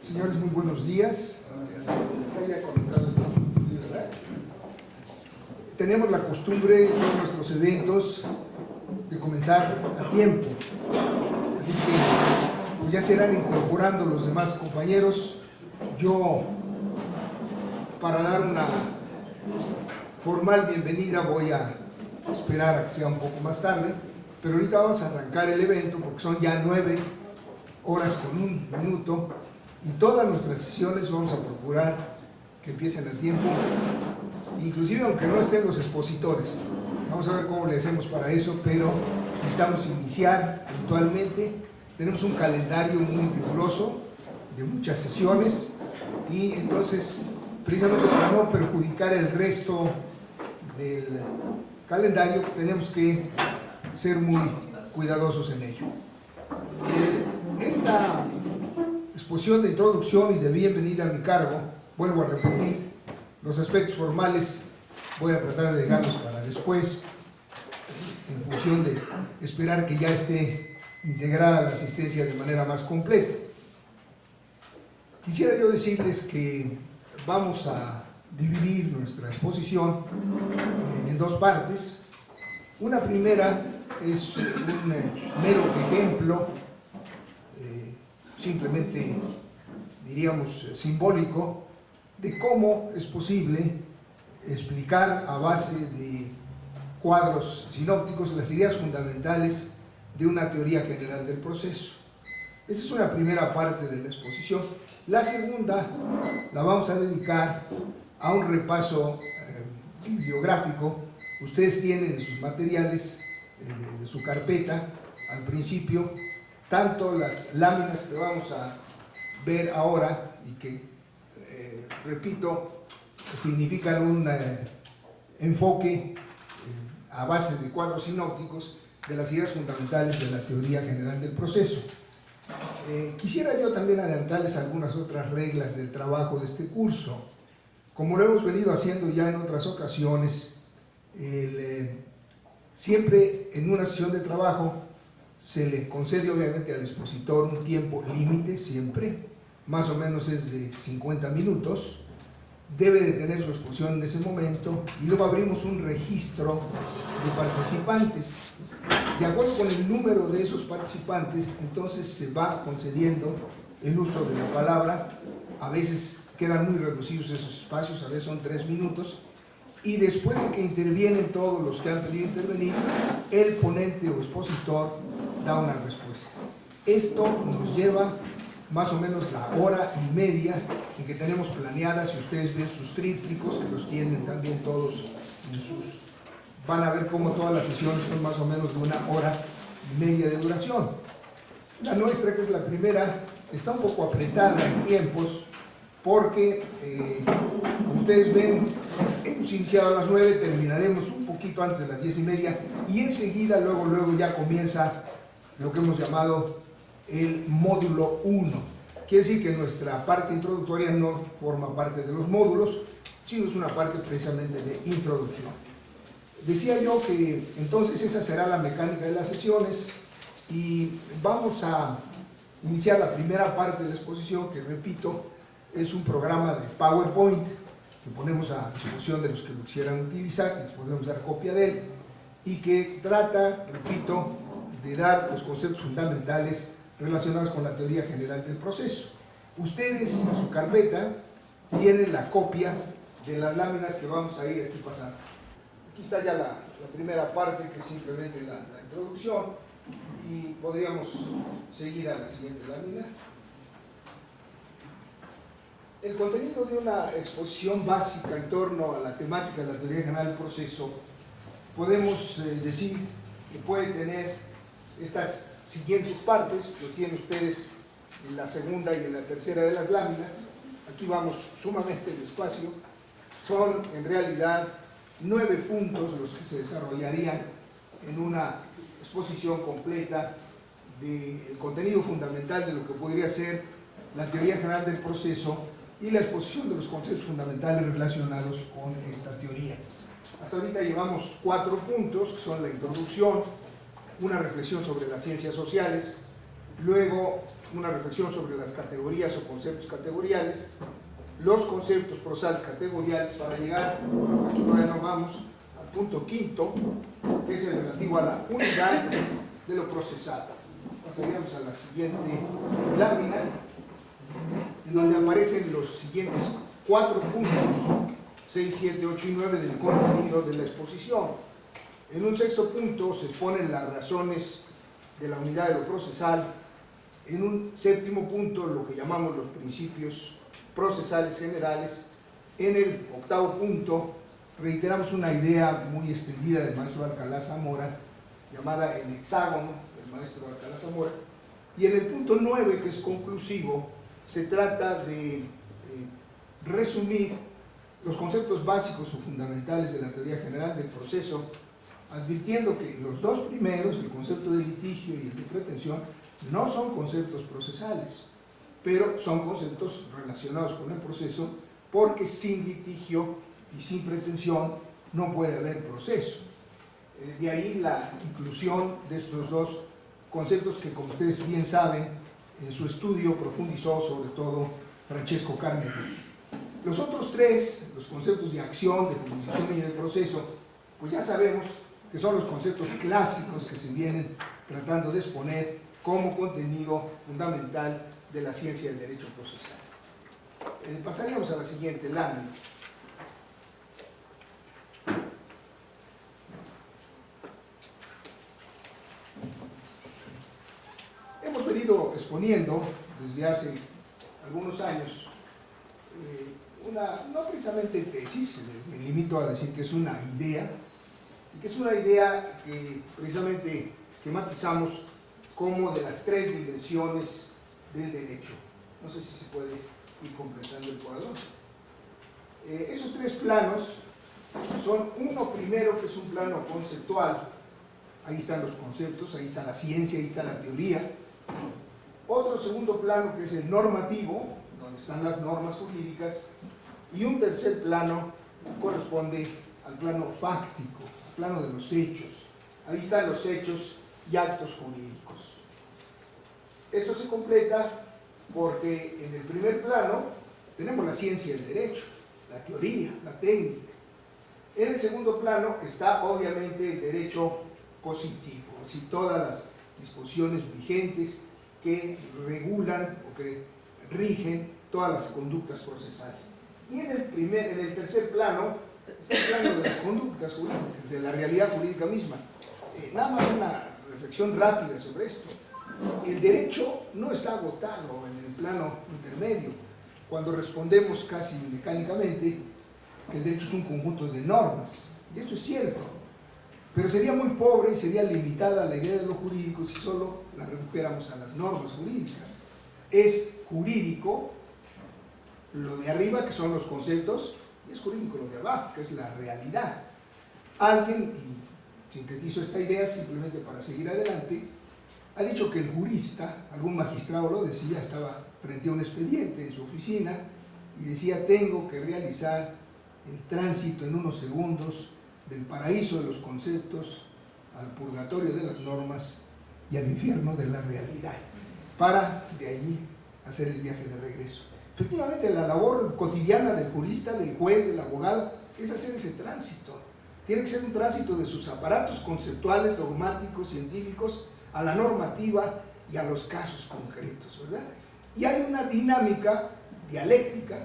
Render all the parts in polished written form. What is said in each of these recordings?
Señores, muy buenos días. Está ya conectado esto, ¿sí, verdad? Tenemos la costumbre en nuestros eventos de comenzar a tiempo. Así es que pues ya se irán incorporando los demás compañeros. Yo, para dar una formal bienvenida, voy a esperar a que sea un poco más tarde, pero ahorita vamos a arrancar el evento porque son ya 9 horas con 1 minuto y todas nuestras sesiones vamos a procurar que empiecen a tiempo, inclusive aunque no estén los expositores. Vamos a ver cómo le hacemos para eso, pero necesitamos iniciar puntualmente. Tenemos un calendario muy riguroso de muchas sesiones y entonces, precisamente para no perjudicar el resto del calendario, tenemos que ser muy cuidadosos en ello. Esta exposición de introducción y de bienvenida a mi cargo, vuelvo a repetir, los aspectos formales voy a tratar de dejarlos para después, en función de esperar que ya esté integrada la asistencia de manera más completa. Quisiera yo decirles que vamos a dividir nuestra exposición en 2 partes. Una primera es un mero ejemplo, simplemente diríamos simbólico, de cómo es posible explicar a base de cuadros sinópticos las ideas fundamentales de una teoría general del proceso. Esta es una primera parte de la exposición. La segunda la vamos a dedicar a un repaso bibliográfico. Ustedes tienen en sus materiales de su carpeta al principio tanto las láminas que vamos a ver ahora y que, repito, significan un enfoque a base de cuadros sinópticos de las ideas fundamentales de la teoría general del proceso. Quisiera yo también adelantarles algunas otras reglas del trabajo de este curso. Como lo hemos venido haciendo ya en otras ocasiones, siempre en una sesión de trabajo se le concede obviamente al expositor un tiempo límite, siempre, más o menos es de 50 minutos, debe de tener su exposición en ese momento y luego abrimos un registro de participantes. De acuerdo con el número de esos participantes, entonces se va concediendo el uso de la palabra. A veces quedan muy reducidos esos espacios, a veces son 3 minutos, y después de que intervienen todos los que han pedido intervenir, el ponente o expositor da una respuesta. Esto nos lleva más o menos la hora y media en que tenemos planeada. Si ustedes ven sus trípticos, que los tienen también todos en sus... van a ver cómo todas las sesiones son más o menos de 1 hora y media de duración. La nuestra, que es la primera, está un poco apretada en tiempos porque, como ustedes ven, hemos iniciado a las 9, terminaremos un poquito antes de las 10:30 y enseguida, luego ya comienza lo que hemos llamado el módulo 1. Quiere decir que nuestra parte introductoria no forma parte de los módulos, sino es una parte precisamente de introducción. Decía yo que entonces esa será la mecánica de las sesiones y vamos a iniciar la primera parte de la exposición, que repito, es un programa de PowerPoint que ponemos a disposición de los que lo quisieran utilizar, les podemos dar copia de él, y que trata, repito, de dar los conceptos fundamentales relacionados con la teoría general del proceso. Ustedes en su carpeta tienen la copia de las láminas que vamos a ir aquí pasando. Aquí está ya la primera parte, que es simplemente la introducción, y podríamos seguir a la siguiente lámina. El contenido de una exposición básica en torno a la temática de la teoría general del proceso, podemos decir que puede tener estas siguientes partes. Lo tienen ustedes en la segunda y en la tercera de las láminas. Aquí vamos sumamente despacio. Son en realidad 9 puntos los que se desarrollarían en una exposición completa del contenido fundamental de lo que podría ser la teoría general del proceso y la exposición de los conceptos fundamentales relacionados con esta teoría. Hasta ahorita llevamos 4 puntos, que son la introducción, una reflexión sobre las ciencias sociales, luego una reflexión sobre las categorías o conceptos categoriales, los conceptos procesales categoriales, para llegar, aquí todavía no vamos, al punto quinto, que es el relativo a la unidad de lo procesado. Pasaríamos a la siguiente lámina, en donde aparecen los siguientes 4 puntos, 6, 7, 8 y 9 del contenido de la exposición. En un sexto punto se exponen las razones de la unidad de lo procesal. En un séptimo punto, lo que llamamos los principios procesales generales. En el octavo punto, reiteramos una idea muy extendida del maestro Alcalá Zamora, llamada el hexágono del maestro Alcalá Zamora. Y en el punto 9, que es conclusivo, se trata de resumir los conceptos básicos o fundamentales de la teoría general del proceso, advirtiendo que los dos primeros, el concepto de litigio y el de pretensión, no son conceptos procesales, pero son conceptos relacionados con el proceso, porque sin litigio y sin pretensión no puede haber proceso. De ahí la inclusión de estos dos conceptos que, como ustedes bien saben, en su estudio profundizó sobre todo Francesco Carmine. Los otros 3, los conceptos de acción, de jurisdicción y de proceso, pues ya sabemos que son los conceptos clásicos que se vienen tratando de exponer como contenido fundamental de la ciencia del derecho procesal. Pasaríamos a la siguiente lámina. Hemos venido exponiendo desde hace algunos años no precisamente tesis, me limito a decir que es una idea, y que es una idea que precisamente esquematizamos como de las 3 dimensiones del derecho. No sé si se puede ir completando el cuadro. Esos 3 planos son uno primero, que es un plano conceptual. Ahí están los conceptos, ahí está la ciencia, ahí está la teoría. Otro segundo plano, que es el normativo, donde están las normas jurídicas. Y un tercer plano corresponde al plano fáctico, al plano de los hechos. Ahí están los hechos y actos jurídicos. Esto se completa porque en el primer plano tenemos la ciencia del derecho, la teoría, la técnica. En el segundo plano está obviamente el derecho positivo, es decir, todas las disposiciones vigentes que regulan o que rigen todas las conductas procesales. Y en el tercer plano está el plano de las conductas jurídicas, de la realidad jurídica misma. Nada más una reflexión rápida sobre esto. El derecho no está agotado en el plano intermedio, cuando respondemos casi mecánicamente que el derecho es un conjunto de normas, y esto es cierto, pero sería muy pobre y sería limitada la idea de lo jurídico si solo la redujéramos a las normas jurídicas. Es jurídico lo de arriba, que son los conceptos, y es jurídico lo de abajo, que es la realidad. Alguien, y sintetizo esta idea simplemente para seguir adelante, ha dicho que el jurista, algún magistrado lo decía, estaba frente a un expediente en su oficina y decía: tengo que realizar el tránsito en unos segundos del paraíso de los conceptos al purgatorio de las normas y al infierno de la realidad, para de allí hacer el viaje de regreso. Efectivamente, la labor cotidiana del jurista, del juez, del abogado, es hacer ese tránsito. Tiene que ser un tránsito de sus aparatos conceptuales, dogmáticos, científicos, a la normativa y a los casos concretos, ¿verdad? Y hay una dinámica dialéctica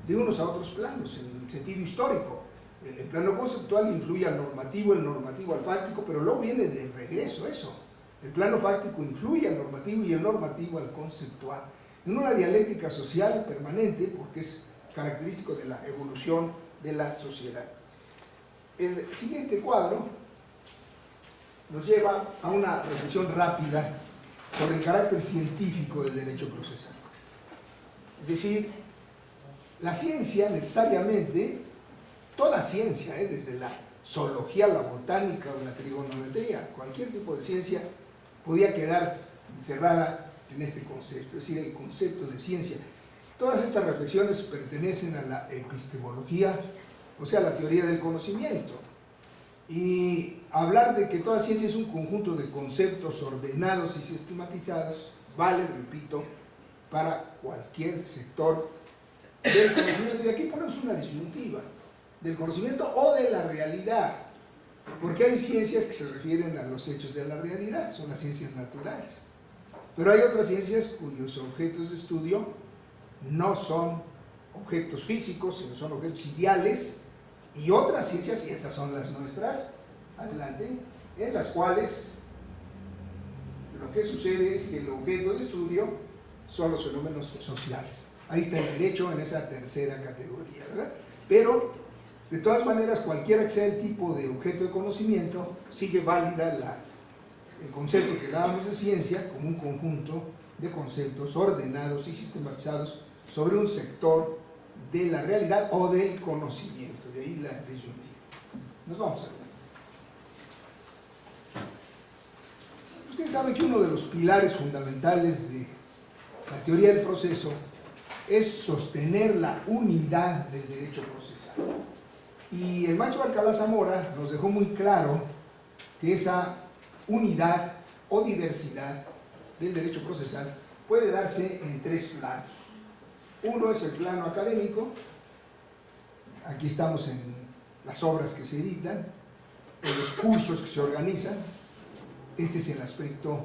de unos a otros planos, en el sentido histórico. El plano conceptual influye al normativo, el normativo al fáctico, pero luego viene de regreso eso. El plano fáctico influye al normativo y el normativo al conceptual. En una dialéctica social permanente, porque es característico de la evolución de la sociedad. El siguiente cuadro nos lleva a una reflexión rápida sobre el carácter científico del derecho procesal. Es decir, la ciencia necesariamente, toda ciencia, desde la zoología, la botánica o la trigonometría, cualquier tipo de ciencia podía quedar encerrada en este concepto, es decir, el concepto de ciencia. Todas estas reflexiones pertenecen a la epistemología, o sea, a la teoría del conocimiento. Y hablar de que toda ciencia es un conjunto de conceptos ordenados y sistematizados vale, repito, para cualquier sector del conocimiento. Y aquí ponemos una disyuntiva, del conocimiento o de la realidad, porque hay ciencias que se refieren a los hechos de la realidad, son las ciencias naturales, pero hay otras ciencias cuyos objetos de estudio no son objetos físicos, sino son objetos ideales, y otras ciencias, y estas son las nuestras, adelante, en las cuales lo que sucede es que el objeto de estudio son los fenómenos sociales. Ahí está el derecho en esa tercera categoría, ¿verdad? Pero, de todas maneras, cualquiera que sea el tipo de objeto de conocimiento, sigue válida el concepto que dábamos de ciencia como un conjunto de conceptos ordenados y sistematizados sobre un sector de la realidad o del conocimiento. De ahí la disyuntiva. Nos vamos a ver. Ustedes saben que uno de los pilares fundamentales de la teoría del proceso es sostener la unidad del derecho procesal. Y el maestro Alcalá Zamora nos dejó muy claro que esa unidad o diversidad del derecho procesal puede darse en tres planos. Uno es el plano académico, aquí estamos en las obras que se editan, en los cursos que se organizan. Este es el aspecto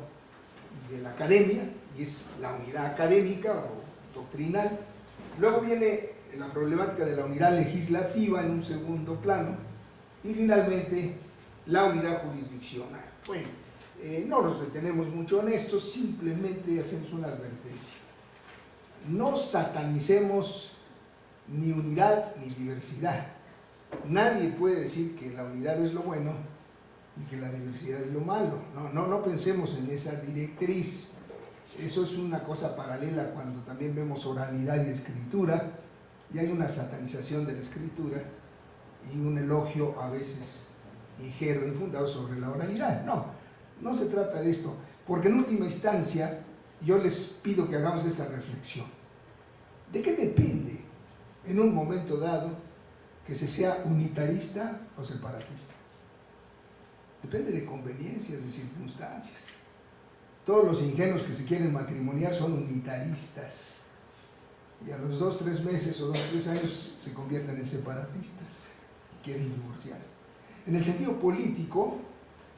de la academia, y es la unidad académica o doctrinal. Luego viene la problemática de la unidad legislativa en un segundo plano, y finalmente la unidad jurisdiccional. Bueno, no nos detenemos mucho en esto, simplemente hacemos una advertencia. No satanicemos ni unidad ni diversidad. Nadie puede decir que la unidad es lo bueno y que la diversidad es lo malo. No pensemos en esa directriz. Eso es una cosa paralela cuando también vemos oralidad y escritura, y hay una satanización de la escritura y un elogio a veces ligero, infundado sobre la oralidad. No se trata de esto, porque en última instancia yo les pido que hagamos esta reflexión. ¿De qué depende en un momento dado que se sea unitarista o separatista? Depende de conveniencias, de circunstancias. Todos los ingenuos que se quieren matrimoniar son unitaristas, y a los 2, 3 meses o 2, 3 años se convierten en separatistas y quieren divorciar. En el sentido político,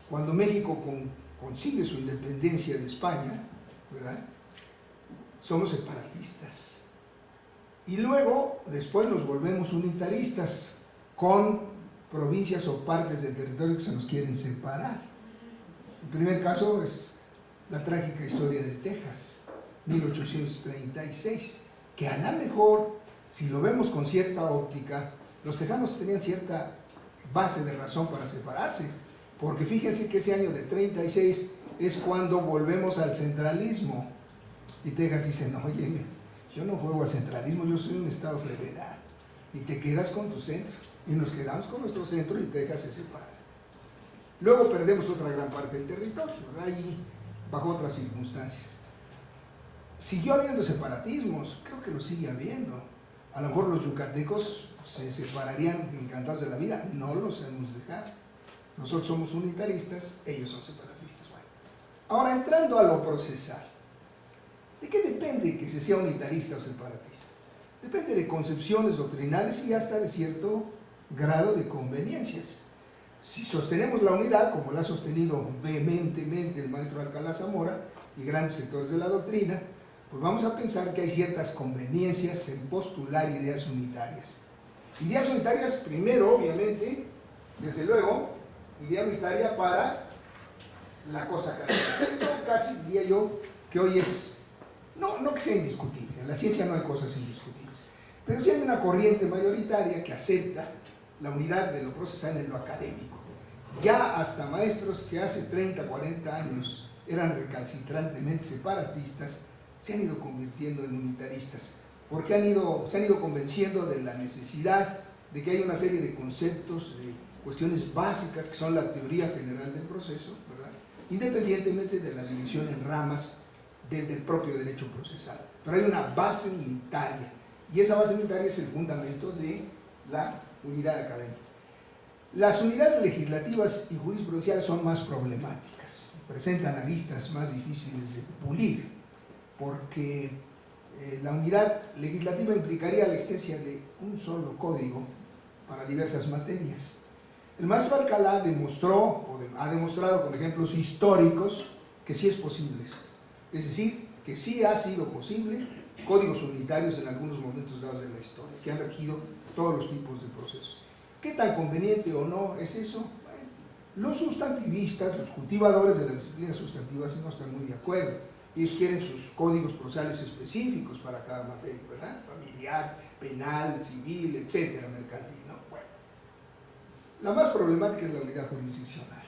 cuando México consigue su independencia de España, ¿verdad?, somos separatistas. Y luego, después nos volvemos unitaristas con provincias o partes del territorio que se nos quieren separar. El primer caso es la trágica historia de Texas, 1836, que a lo mejor, si lo vemos con cierta óptica, los tejanos tenían cierta base de razón para separarse, porque fíjense que ese año de 36 es cuando volvemos al centralismo, y Texas dice: no, oye, yo no juego al centralismo, yo soy un estado federal, y te quedas con tu centro, y nos quedamos con nuestro centro, y Texas se separa. Luego perdemos otra gran parte del territorio, ¿verdad?, y bajo otras circunstancias. Siguió habiendo separatismos, creo que lo sigue habiendo. A lo mejor los yucatecos se separarían encantados de la vida, no los hemos dejado. Nosotros somos unitaristas, ellos son separatistas. Bueno, ahora entrando a lo procesal, ¿de qué depende que se sea unitarista o separatista? Depende de concepciones doctrinales y hasta de cierto grado de conveniencias. Si sostenemos la unidad, como la ha sostenido vehementemente el maestro Alcalá Zamora y grandes sectores de la doctrina, pues vamos a pensar que hay ciertas conveniencias en postular ideas unitarias. Ideas unitarias, primero, obviamente, desde luego, idea unitaria para la cosa académica. Esto casi diría yo que hoy es, no que sea indiscutible, en la ciencia no hay cosas indiscutibles, pero sí hay una corriente mayoritaria que acepta la unidad de lo procesal en lo académico. Ya hasta maestros que hace 30, 40 años eran recalcitrantemente separatistas, se han ido convirtiendo en unitaristas, porque se han ido convenciendo de la necesidad de que hay una serie de conceptos, de cuestiones básicas que son la teoría general del proceso, ¿verdad?, independientemente de la división en ramas del propio derecho procesal. Pero hay una base unitaria, y esa base unitaria es el fundamento de la unidad académica. Las unidades legislativas y jurisprudenciales son más problemáticas, presentan aristas más difíciles de pulir, porque La unidad legislativa implicaría la existencia de un solo código para diversas materias. El maestro Alcalá ha demostrado con ejemplos históricos que sí es posible esto. Es decir, que sí ha sido posible códigos unitarios en algunos momentos dados de la historia, que han regido todos los tipos de procesos. ¿Qué tan conveniente o no es eso? Bueno, los sustantivistas, los cultivadores de las disciplinas sustantivas no están muy de acuerdo. Ellos quieren sus códigos procesales específicos para cada materia, ¿verdad? Familiar, penal, civil, etcétera, mercantil, ¿no? Bueno, la más problemática es la unidad jurisdiccional,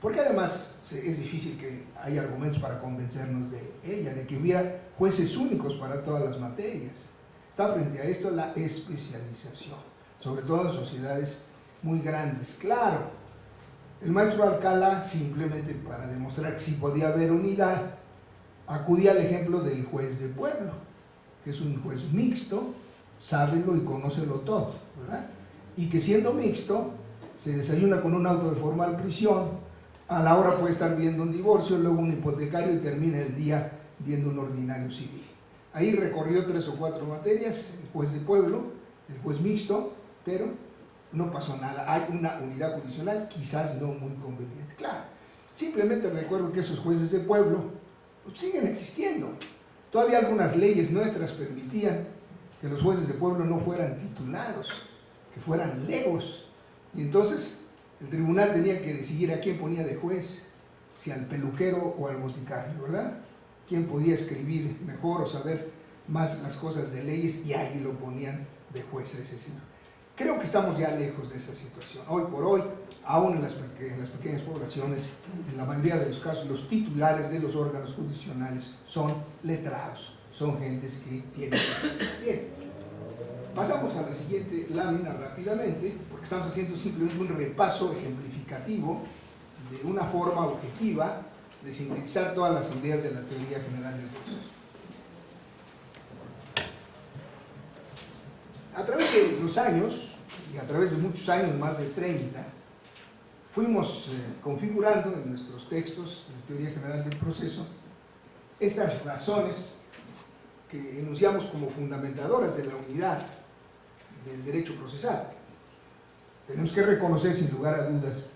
porque además es difícil que haya argumentos para convencernos de ella, de que hubiera jueces únicos para todas las materias. Está frente a esto la especialización, sobre todo en sociedades muy grandes. Claro, el maestro Alcalá, simplemente para demostrar que sí podía haber unidad, acudía al ejemplo del juez de pueblo, que es un juez mixto, sábelo y conócelo todo, ¿verdad? Y que siendo mixto, se desayuna con un auto de formal prisión, a la hora puede estar viendo un divorcio, luego un hipotecario y termina el día viendo un ordinario civil. Ahí recorrió 3 o 4 materias, el juez de pueblo, el juez mixto, pero no pasó nada. Hay una unidad jurisdiccional, quizás no muy conveniente. Claro, simplemente recuerdo que esos jueces de pueblo siguen existiendo. Todavía algunas leyes nuestras permitían que los jueces de pueblo no fueran titulados, que fueran legos. Y entonces el tribunal tenía que decidir a quién ponía de juez, si al peluquero o al boticario, ¿verdad? Quién podía escribir mejor o saber más las cosas de leyes, y ahí lo ponían de juez a ese señor. Creo que estamos ya lejos de esa situación. Hoy por hoy, aún en las pequeñas poblaciones, en la mayoría de los casos, los titulares de los órganos jurisdiccionales son letrados, son gentes que tienen... Bien, pasamos a la siguiente lámina rápidamente, porque estamos haciendo simplemente un repaso ejemplificativo de una forma objetiva de sintetizar todas las ideas de la teoría general del proceso. A través de los años, y a través de muchos años, más de 30, fuimos configurando en nuestros textos de teoría general del proceso estas razones que enunciamos como fundamentadoras de la unidad del derecho procesal. Tenemos que reconocer sin lugar a dudas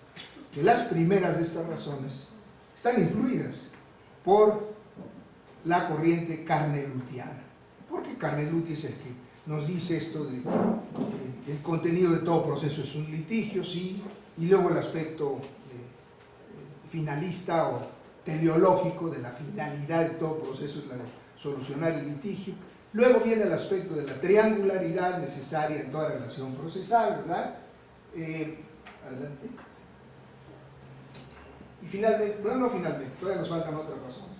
que las primeras de estas razones están influidas por la corriente carnelutiana, porque Carneluti es el que nos dice esto de que el contenido de todo proceso es un litigio, sí, y luego el aspecto finalista o teleológico de la finalidad de todo proceso es la de solucionar el litigio. Luego viene el aspecto de la triangularidad necesaria en toda relación procesal, ¿verdad? Adelante. Y finalmente, bueno, no finalmente, todavía nos faltan otras razones.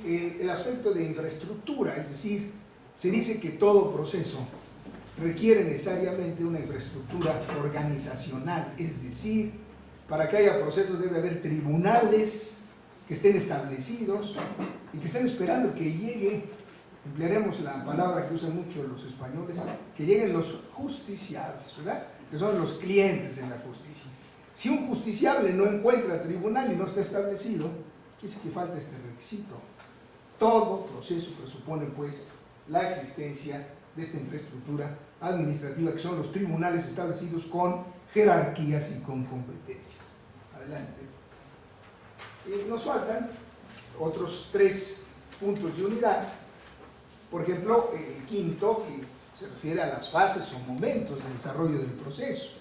El aspecto de infraestructura, es decir, se dice que todo proceso requiere necesariamente una infraestructura organizacional, es decir, para que haya procesos debe haber tribunales que estén establecidos y que estén esperando que llegue, emplearemos la palabra que usan mucho los españoles, que lleguen los justiciables, ¿verdad? Que son los clientes de la justicia. Si un justiciable no encuentra tribunal y no está establecido, quiere decir que falta este requisito. Todo proceso presupone, pues, la existencia de esta infraestructura administrativa, que son los tribunales establecidos con jerarquías y con competencias. Adelante. Nos faltan otros 3 puntos de unidad. Por ejemplo, el quinto, que se refiere a las fases o momentos del desarrollo del proceso.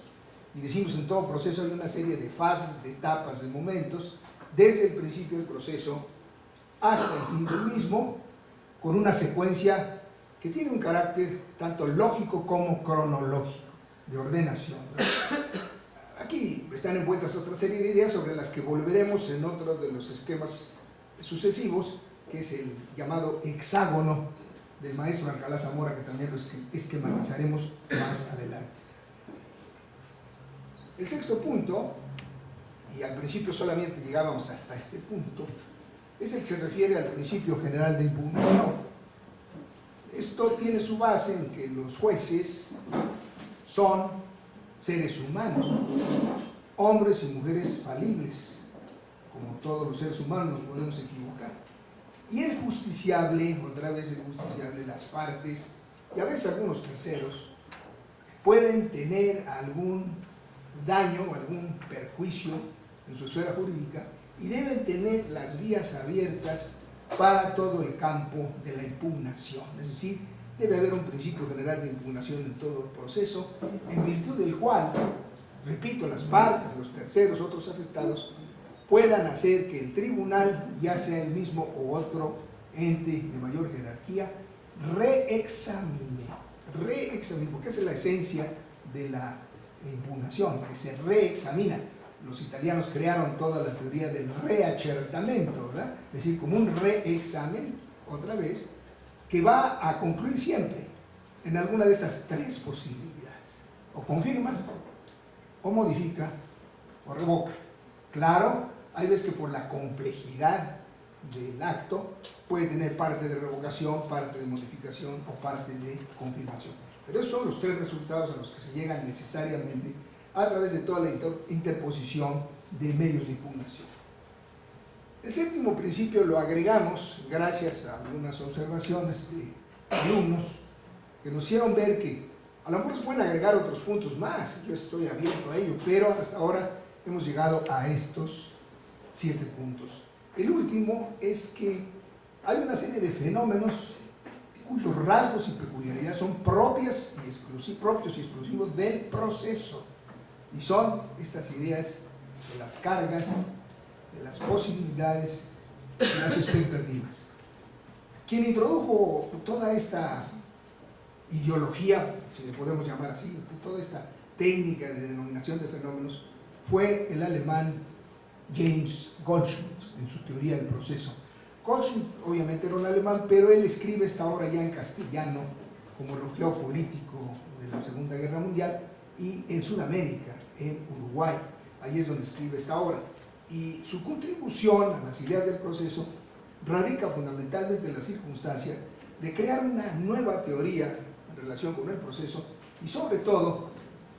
Y decimos, en todo proceso hay una serie de fases, de etapas, de momentos, desde el principio del proceso hasta el fin del mismo, con una secuencia que tiene un carácter tanto lógico como cronológico, de ordenación. Aquí están envueltas otra serie de ideas sobre las que volveremos en otro de los esquemas sucesivos, que es el llamado hexágono del maestro Alcalá Zamora, que también lo esquematizaremos más adelante. El sexto punto, y al principio solamente llegábamos hasta este punto, es el que se refiere al principio general de impugnación. Esto tiene su base en que los jueces son seres humanos, hombres y mujeres falibles. Como todos los seres humanos nos podemos equivocar. Y el justiciable, otra vez el justiciable, las partes y a veces algunos terceros pueden tener algún daño o algún perjuicio en su esfera jurídica y deben tener las vías abiertas para todo el campo de la impugnación. Es decir, debe haber un principio general de impugnación en todo el proceso, en virtud del cual, repito, las partes, los terceros, otros afectados, puedan hacer que el tribunal, ya sea el mismo o otro ente de mayor jerarquía, reexamine, porque esa es la esencia de la impugnación, que se reexamina. Los italianos crearon toda la teoría del reacertamento, ¿verdad? Es decir, como un reexamen, otra vez, que va a concluir siempre en alguna de estas tres posibilidades: o confirma, o modifica, o revoca. Claro, hay veces que por la complejidad del acto puede tener parte de revocación, parte de modificación o parte de confirmación. Pero esos son los tres resultados a los que se llegan necesariamente a través de toda la interposición de medios de impugnación. El séptimo principio lo agregamos gracias a algunas observaciones de alumnos que nos hicieron ver que a lo mejor se pueden agregar otros puntos más. Yo estoy abierto a ello, pero hasta ahora hemos llegado a estos 7 puntos. El último es que hay una serie de fenómenos cuyos rasgos y peculiaridades son propios y exclusivos del proceso, y son estas ideas de las cargas, de las posibilidades, de las expectativas. Quien introdujo toda esta ideología, si le podemos llamar así, toda esta técnica de denominación de fenómenos, fue el alemán James Goldschmidt, en su teoría del proceso. Goldschmidt obviamente era un alemán, pero él escribe esta obra ya en castellano, como lo geopolítico de la Segunda Guerra Mundial, y en Sudamérica, en Uruguay. Ahí es donde escribe esta obra. Y su contribución a las ideas del proceso radica fundamentalmente en la circunstancia de crear una nueva teoría en relación con el proceso y, sobre todo,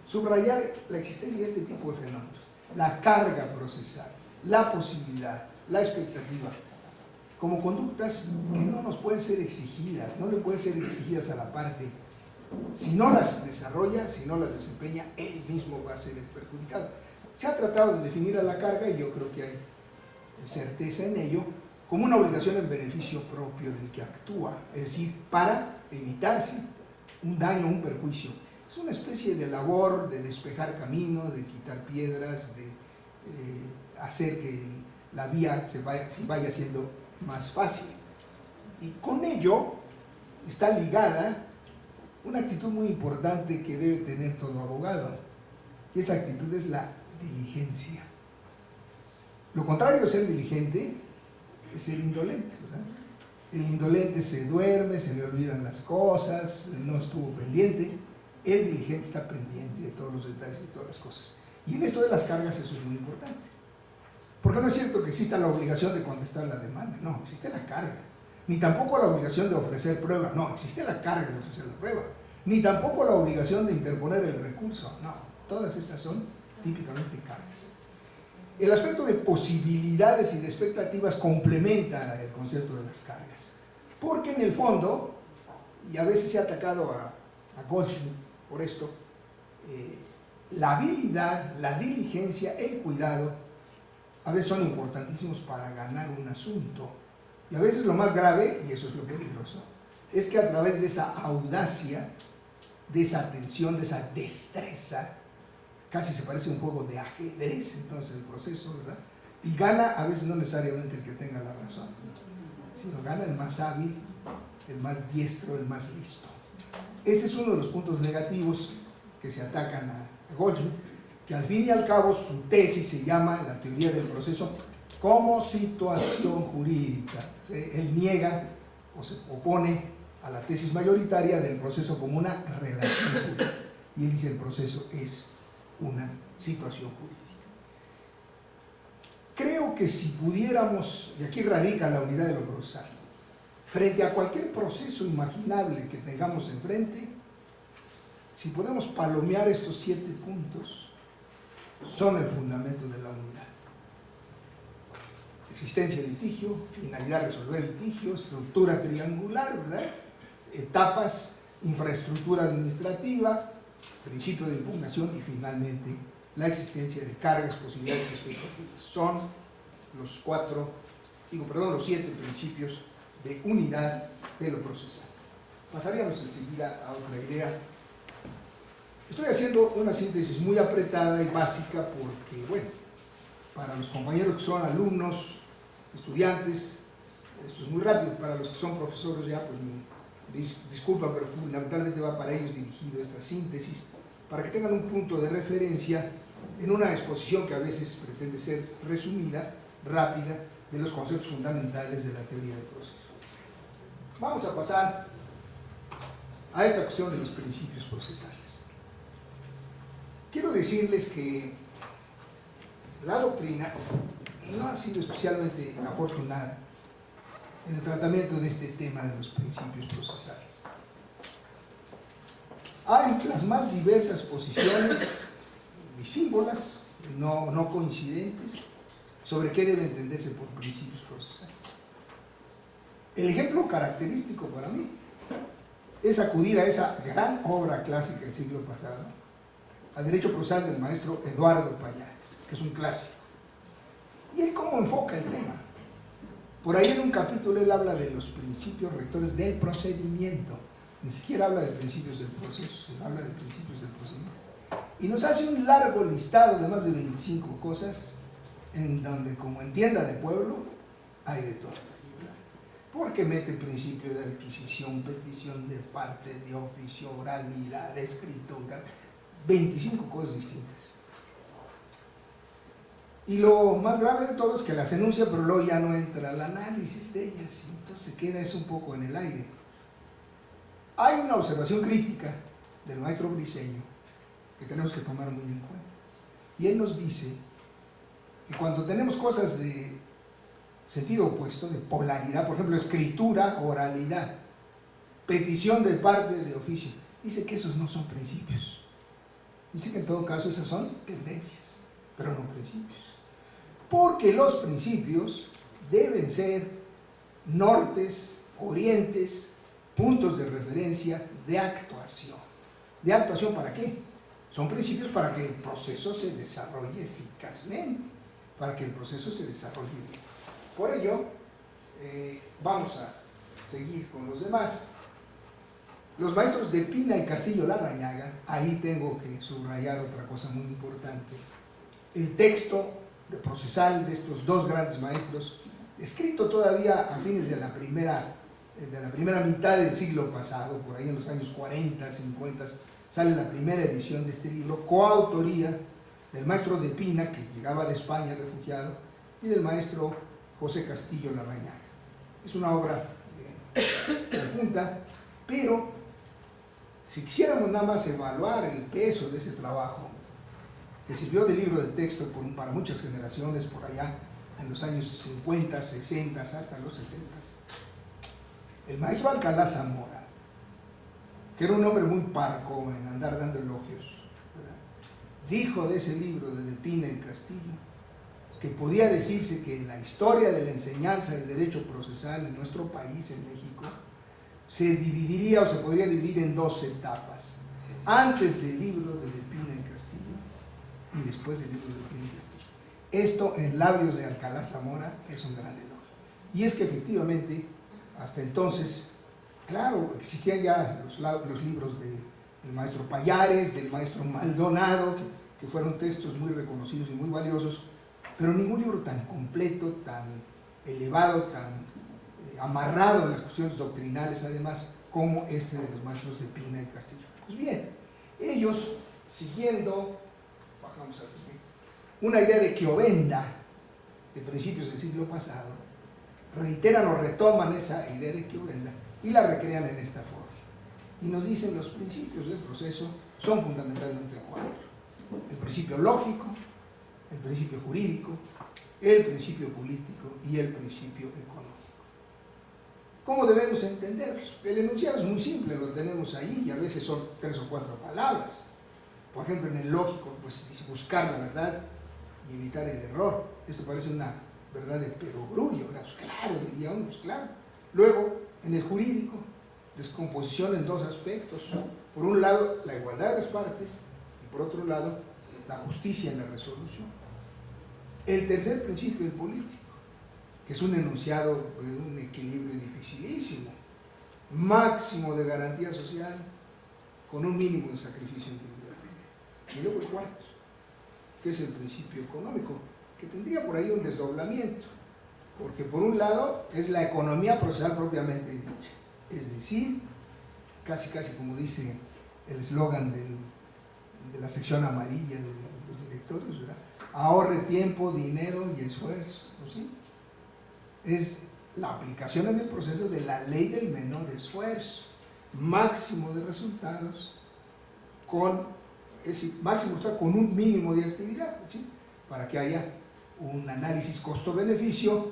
subrayar la existencia de este tipo de fenómenos: la carga procesal, la posibilidad, la expectativa, como conductas que no nos pueden ser exigidas, no le pueden ser exigidas a la parte. Si no las desarrolla, si no las desempeña, él mismo va a ser el perjudicado. Se ha tratado de definir a la carga, y yo creo que hay certeza en ello, como una obligación en beneficio propio del que actúa, es decir, para evitarse un daño, un perjuicio. Es una especie de labor de despejar camino, de quitar piedras, de hacer que la vía se vaya siendo más fácil. Y con ello está ligada una actitud muy importante que debe tener todo abogado, y esa actitud es la diligencia. Lo contrario de ser diligente es ser indolente, ¿verdad? El indolente se duerme, se le olvidan las cosas, no estuvo pendiente. El diligente está pendiente de todos los detalles y todas las cosas. Y en esto de las cargas eso es muy importante. Porque no es cierto que exista la obligación de contestar la demanda, no, existe la carga. Ni tampoco la obligación de ofrecer prueba, no, existe la carga de ofrecer la prueba. Ni tampoco la obligación de interponer el recurso, no, todas estas son típicamente cargas. El aspecto de posibilidades y de expectativas complementa el concepto de las cargas, porque en el fondo, y a veces se ha atacado a Goldschmidt por esto, la habilidad, la diligencia, el cuidado, a veces son importantísimos para ganar un asunto. Y a veces lo más grave, y eso es lo peligroso, es que a través de esa audacia, de esa atención, de esa destreza, casi se parece a un juego de ajedrez entonces el proceso, ¿verdad? Y gana a veces no necesariamente el que tenga la razón, sino gana el más hábil, el más diestro, el más listo. Este es uno de los puntos negativos que se atacan a Goldschmidt, que al fin y al cabo su tesis se llama la teoría del proceso como situación jurídica. Él niega o se opone a la tesis mayoritaria del proceso como una relación jurídica, y él dice el proceso es una situación jurídica. Creo que si pudiéramos, y aquí radica la unidad de lo procesal, frente a cualquier proceso imaginable que tengamos enfrente, si podemos palomear estos 7 puntos, son el fundamento de la unidad. existencia del litigio, finalidad resolver el litigio, estructura triangular, ¿verdad? Etapas, infraestructura administrativa, principio de impugnación y finalmente la existencia de cargas, posibilidades y expectativas. Son los los 7 principios de unidad de lo procesal. Pasaríamos enseguida a otra idea. Estoy haciendo una síntesis muy apretada y básica porque, bueno, para los compañeros que son alumnos, estudiantes, esto es muy rápido. Para los que son profesores ya, pues me disculpan, pero fundamentalmente va para ellos dirigido esta síntesis, para que tengan un punto de referencia en una exposición que a veces pretende ser resumida, rápida, de los conceptos fundamentales de la teoría del proceso. Vamos a pasar a esta cuestión de los principios procesales. Quiero decirles que la doctrina no ha sido especialmente afortunada en el tratamiento de este tema de los principios procesales. Hay las más diversas posiciones disímbolas, no coincidentes, sobre qué debe entenderse por principios procesales. El ejemplo característico para mí es acudir a esa gran obra clásica del siglo pasado, al Derecho Procesal del maestro Eduardo Pallares, que es un clásico. ¿Y él cómo enfoca el tema? Por ahí en un capítulo él habla de los principios rectores del procedimiento, ni siquiera habla de principios del proceso, sino habla de principios del procedimiento. Y nos hace un largo listado de más de 25 cosas, en donde, como en tienda de pueblo, hay de todo. Porque mete principio de adquisición, petición de parte, de oficio, oralidad, escritura, 25 cosas distintas. Y lo más grave de todo es que las enuncia, pero luego ya no entra al análisis de ellas, y entonces queda eso un poco en el aire. Hay una observación crítica del maestro Briceño que tenemos que tomar muy en cuenta. Y él nos dice que cuando tenemos cosas de sentido opuesto, de polaridad, por ejemplo, escritura, oralidad, petición de parte de oficio, dice que esos no son principios. Dice que en todo caso esas son tendencias, pero no principios. Porque los principios deben ser nortes, orientes, puntos de referencia de actuación. ¿De actuación para qué? Son principios para que el proceso se desarrolle eficazmente, para que el proceso se desarrolle bien. Por ello, vamos a seguir con los demás. Los maestros de Pina y Castillo Larrañaga, ahí tengo que subrayar otra cosa muy importante. El texto de procesal de estos dos grandes maestros, escrito todavía a fines de la primera mitad del siglo pasado, por ahí en los años 40, 50, sale la primera edición de este libro, coautoría del maestro de Pina, que llegaba de España refugiado, y del maestro José Castillo Larrañaga. Es una obra conjunta, pero si quisiéramos nada más evaluar el peso de ese trabajo, que sirvió de libro de texto para muchas generaciones por allá en los años 50, 60, hasta los 70, el maestro Alcalá Zamora, que era un hombre muy parco en andar dando elogios, ¿verdad?, dijo de ese libro de Pina y Castillo que podía decirse que la historia de la enseñanza del derecho procesal en nuestro país, en México, se dividiría o se podría dividir en dos etapas: antes del libro de Pina y Castillo y después del libro de Pina y Castillo. Esto, en labios de Alcalá Zamora, es un gran elogio. Y es que efectivamente, hasta entonces, claro, existían ya los libros del maestro Pallares, del maestro Maldonado, que fueron textos muy reconocidos y muy valiosos, pero ningún libro tan completo, tan elevado, tan amarrado en las cuestiones doctrinales, además, como este de los maestros de Pina y Castillo. Pues bien, ellos, siguiendo, bajamos aquí, una idea de Chiovenda, de principios del siglo pasado, reiteran o retoman esa idea de Chiovenda y la recrean en esta forma. Y nos dicen: los principios del proceso son fundamentalmente 4. El principio lógico, el principio jurídico, el principio político y el principio económico. ¿Cómo debemos entenderlos? El enunciado es muy simple, lo tenemos ahí, y a veces son 3 o 4 palabras. Por ejemplo, en el lógico, pues buscar la verdad y evitar el error. Esto parece una ¿verdad?, de perogrullo, ¿verdad? Pues claro, diría uno, pues claro. Luego, en el jurídico, descomposición en dos aspectos. Por un lado, la igualdad de las partes, y por otro lado, la justicia en la resolución. El tercer principio, el político, que es un enunciado de un equilibrio dificilísimo, máximo de garantía social, con un mínimo de sacrificio individual. Y luego el cuarto, que es el principio económico, que tendría por ahí un desdoblamiento, porque por un lado es la economía procesal propiamente dicha, es decir, casi como dice el eslogan de la sección amarilla de los directorios, ¿verdad? Ahorre tiempo, dinero y esfuerzo, ¿sí? Es la aplicación en el proceso de la ley del menor esfuerzo, máximo de resultados, máximo está con un mínimo de actividad, ¿sí?, para que haya un análisis costo-beneficio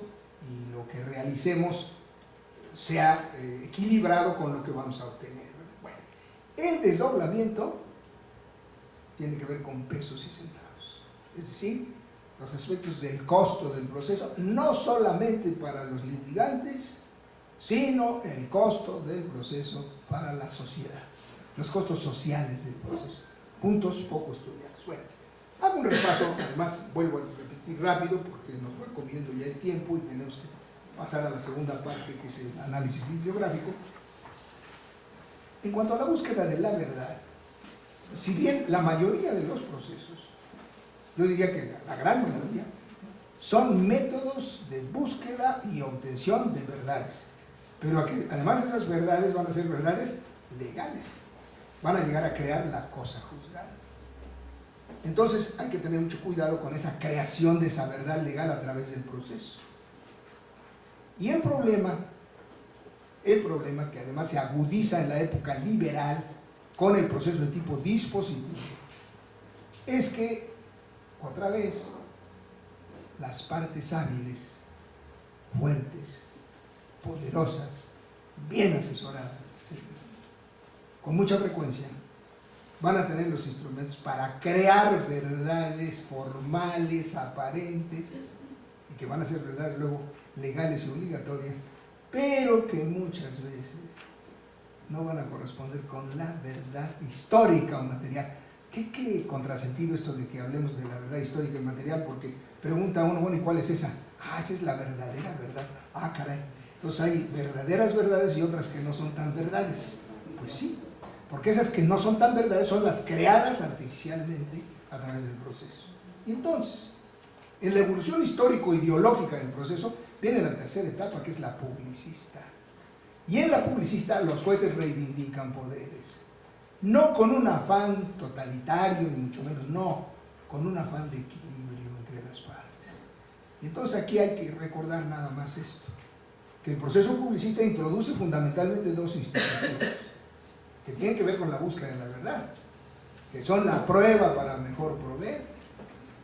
y lo que realicemos sea equilibrado con lo que vamos a obtener. Bueno, el desdoblamiento tiene que ver con pesos y centavos, es decir, los aspectos del costo del proceso, no solamente para los litigantes, sino el costo del proceso para la sociedad, los costos sociales del proceso, puntos poco estudiados. Bueno, hago un repaso, además vuelvo a repetir rápido porque nos va comiendo ya el tiempo y tenemos que pasar a la segunda parte, que es el análisis bibliográfico. En cuanto a la búsqueda de la verdad, si bien la mayoría de los procesos, yo diría que la gran mayoría, son métodos de búsqueda y obtención de verdades, pero además esas verdades van a ser verdades legales, van a llegar a crear la cosa juzgada. Entonces hay que tener mucho cuidado con esa creación de esa verdad legal a través del proceso. Y el problema que además se agudiza en la época liberal con el proceso de tipo dispositivo, es que, otra vez, las partes hábiles, fuertes, poderosas, bien asesoradas, etc., con mucha frecuencia van a tener los instrumentos para crear verdades formales, aparentes, y que van a ser verdades luego legales y obligatorias, pero que muchas veces no van a corresponder con la verdad histórica o material. ¿Qué contrasentido esto de que hablemos de la verdad histórica y material? Porque pregunta uno, bueno, ¿y cuál es esa? Ah, esa es la verdadera verdad. Ah, caray. Entonces hay verdaderas verdades y otras que no son tan verdades. Pues sí, porque esas que no son tan verdades son las creadas artificialmente a través del proceso. Y entonces, en la evolución histórico-ideológica del proceso, viene la tercera etapa, que es la publicista. Y en la publicista los jueces reivindican poderes, no con un afán totalitario, ni mucho menos, no, con un afán de equilibrio entre las partes. Y entonces aquí hay que recordar nada más esto, que el proceso publicista introduce fundamentalmente dos instituciones que tienen que ver con la búsqueda de la verdad, que son la prueba para mejor proveer,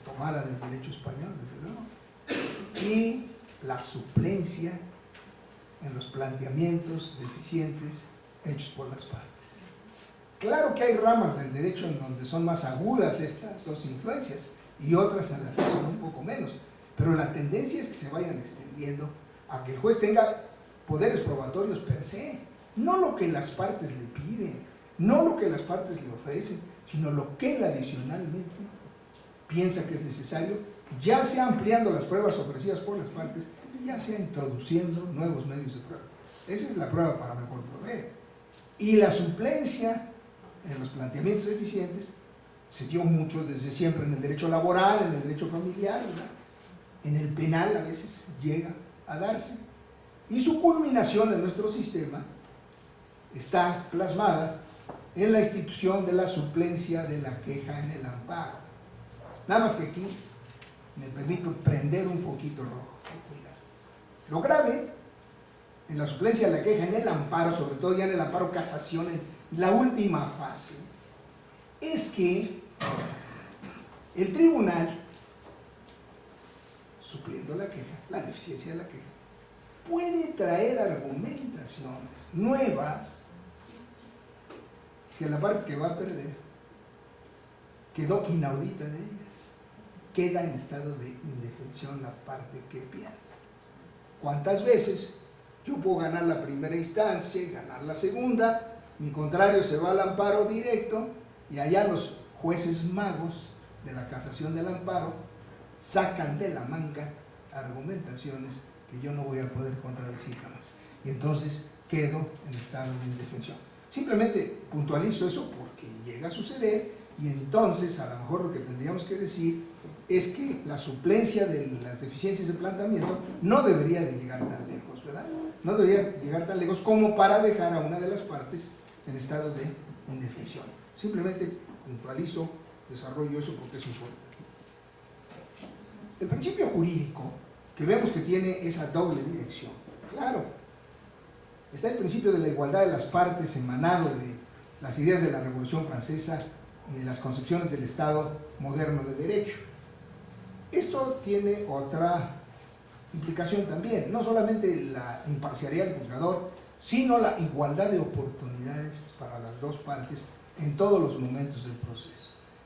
tomada del derecho español, desde luego, y la suplencia en los planteamientos deficientes hechos por las partes. Claro que hay ramas del derecho en donde son más agudas estas dos influencias y otras en las que son un poco menos, pero la tendencia es que se vayan extendiendo a que el juez tenga poderes probatorios per se, no lo que las partes le piden, no lo que las partes le ofrecen, sino lo que él adicionalmente piensa que es necesario, ya sea ampliando las pruebas ofrecidas por las partes, ya sea introduciendo nuevos medios de prueba. Esa es la prueba para mejor proveer. Y la suplencia en los planteamientos eficientes se dio mucho desde siempre en el derecho laboral, en el derecho familiar, ¿verdad? En el penal a veces llega a darse. Y su culminación en nuestro sistema está plasmada en la institución de la suplencia de la queja en el amparo. Nada más que aquí me permito prender un poquito rojo. Lo grave en la suplencia de la queja en el amparo, sobre todo ya en el amparo casación, en la última fase, es que el tribunal, supliendo la queja, la deficiencia de la queja, puede traer argumentaciones nuevas que la parte que va a perder quedó inaudita de ellas. queda en estado de indefensión la parte que pierde. ¿Cuántas veces yo puedo ganar la primera instancia y ganar la segunda? Mi contrario se va al amparo directo y allá los jueces magos de la casación del amparo sacan de la manga argumentaciones que yo no voy a poder contradecir jamás. Y entonces quedo en estado de indefensión. Simplemente puntualizo eso porque llega a suceder y entonces a lo mejor lo que tendríamos que decir es que la suplencia de las deficiencias de planteamiento no debería de llegar tan lejos, ¿verdad? No debería llegar tan lejos como para dejar a una de las partes en estado de indefensión. Simplemente puntualizo, desarrollo eso porque es importante. El principio jurídico, que vemos que tiene esa doble dirección, claro, está el principio de la igualdad de las partes emanado de las ideas de la Revolución Francesa y de las concepciones del Estado moderno de derecho. Esto tiene otra implicación también, no solamente la imparcialidad del juzgador, sino la igualdad de oportunidades para las dos partes en todos los momentos del proceso.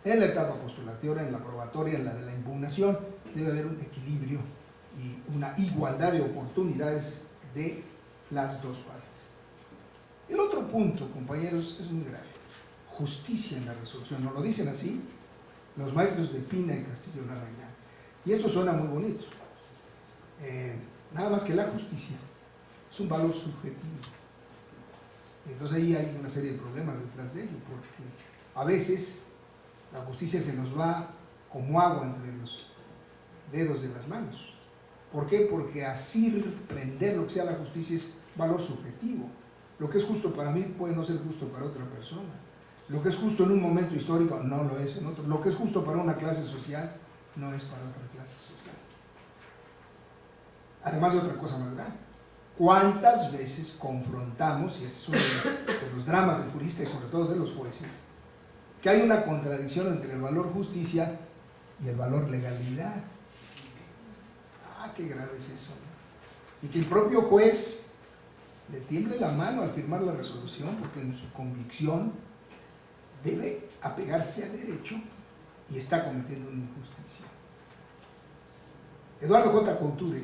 En la etapa postulatoria, en la probatoria, en la de la impugnación, debe haber un equilibrio y una igualdad de oportunidades de las dos partes. El otro punto, compañeros, es muy grave. Justicia en la resolución. Nos lo dicen así los maestros de Pina y Castillo Larrañaga. Y esto suena muy bonito. Nada más que la justicia es un valor subjetivo. Entonces ahí hay una serie de problemas detrás de ello, porque a veces la justicia se nos va como agua entre los dedos de las manos. ¿Por qué? Porque así prender lo que sea la justicia es valor subjetivo. Lo que es justo para mí puede no ser justo para otra persona. Lo que es justo en un momento histórico no lo es en otro. Lo que es justo para una clase social no es para otra clase social. Además de otra cosa más grande. ¿Cuántas veces confrontamos, y este es uno de los dramas del jurista y sobre todo de los jueces, que hay una contradicción entre el valor justicia y el valor legalidad? Ah, qué grave es eso, ¿no? Y que el propio juez le tiemble la mano al firmar la resolución, porque en su convicción debe apegarse al derecho y está cometiendo una injusticia. Eduardo J. Couture,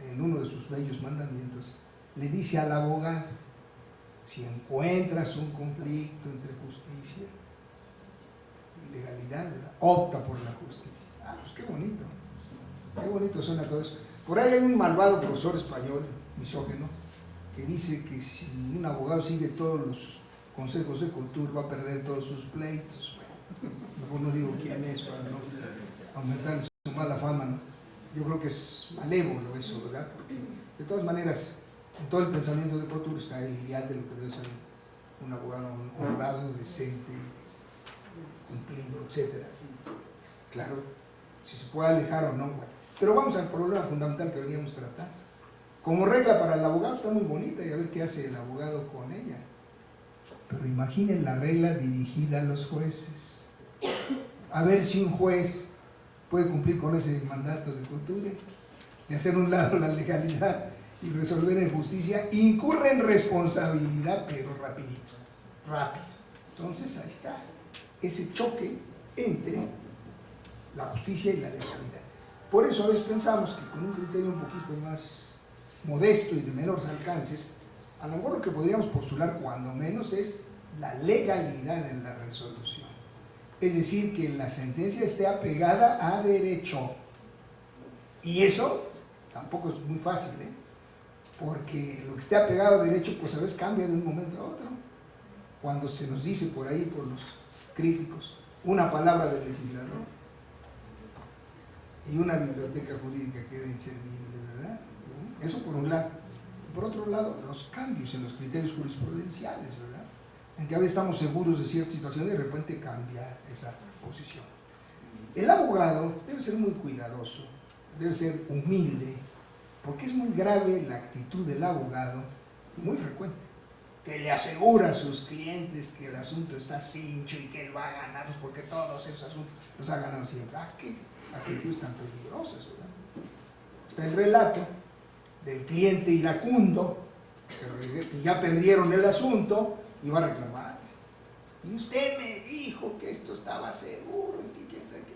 en uno de sus bellos mandamientos, le dice al abogado: si encuentras un conflicto entre justicia y legalidad, ¿verdad?, opta por la justicia. Ah, pues qué bonito suena todo eso. Por ahí hay un malvado profesor español, misógino, que dice que si un abogado sigue todos los consejos de Couture va a perder todos sus pleitos. Bueno, mejor no digo quién es para no aumentar su mala fama, ¿no? Yo creo que es malévolo eso, ¿verdad? Porque de todas maneras, en todo el pensamiento de Couture está el ideal de lo que debe ser un abogado honrado, decente, cumplido, etc. Y, claro, si se puede alejar o no, bueno. Pero vamos al problema fundamental que veníamos tratando. Como regla para el abogado está muy bonita y a ver qué hace el abogado con ella. Pero imaginen la regla dirigida a los jueces. A ver si un juez puede cumplir con ese mandato de Couture, de hacer un lado la legalidad y resolver en justicia, incurre en responsabilidad, pero rapidito, rápido. Entonces ahí está, ese choque entre la justicia y la legalidad. Por eso a veces pensamos que con un criterio un poquito más modesto y de menores alcances, a lo mejor lo que podríamos postular cuando menos es la legalidad en la resolución. Es decir, que la sentencia esté apegada a derecho. Y eso tampoco es muy fácil, ¿eh? Porque lo que esté apegado a derecho, pues a veces cambia de un momento a otro. Cuando se nos dice por ahí, por los críticos, una palabra del legislador y una biblioteca jurídica queda inservible, ¿verdad? Eso por un lado. Por otro lado, los cambios en los criterios jurisprudenciales, ¿verdad? En que a veces estamos seguros de cierta situación y de repente cambia esa posición. El abogado debe ser muy cuidadoso, debe ser humilde, porque es muy grave la actitud del abogado, muy frecuente, que le asegura a sus clientes que el asunto está cincho y que él va a ganar, pues porque todos esos asuntos los ha ganado siempre. Ah, qué actitudes tan peligrosas, ¿verdad? Está el relato del cliente iracundo, que ya perdieron el asunto y va a reclamar. Y usted me dijo que esto estaba seguro.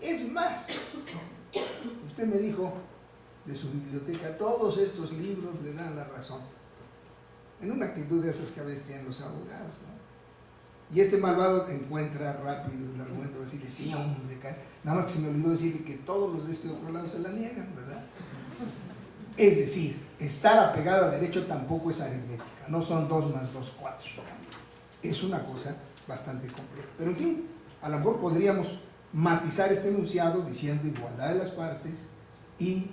Es más, usted me dijo de su biblioteca, todos estos libros le dan la razón. En una actitud de esas que a veces tienen los abogados, ¿no? Y este malvado encuentra rápido el argumento de decirle, sí, hombre, nada más que se me olvidó decirle que todos los de este otro lado se la niegan, ¿verdad? Es decir, estar apegado a derecho tampoco es aritmética, no son 2 más 2, 4. Es una cosa bastante compleja. Pero en fin, a lo mejor podríamos matizar este enunciado diciendo igualdad de las partes y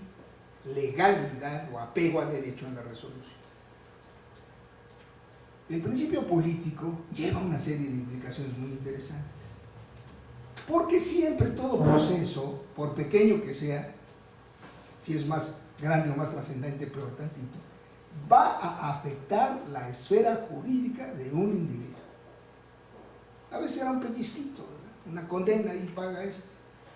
legalidad o apego a derecho en la resolución. El principio político lleva una serie de implicaciones muy interesantes, porque siempre todo proceso, por pequeño que sea, si es más grande o más trascendente, peor tantito, va a afectar la esfera jurídica de un individuo. A veces será un pellizquito, ¿verdad? Una condena y paga esto.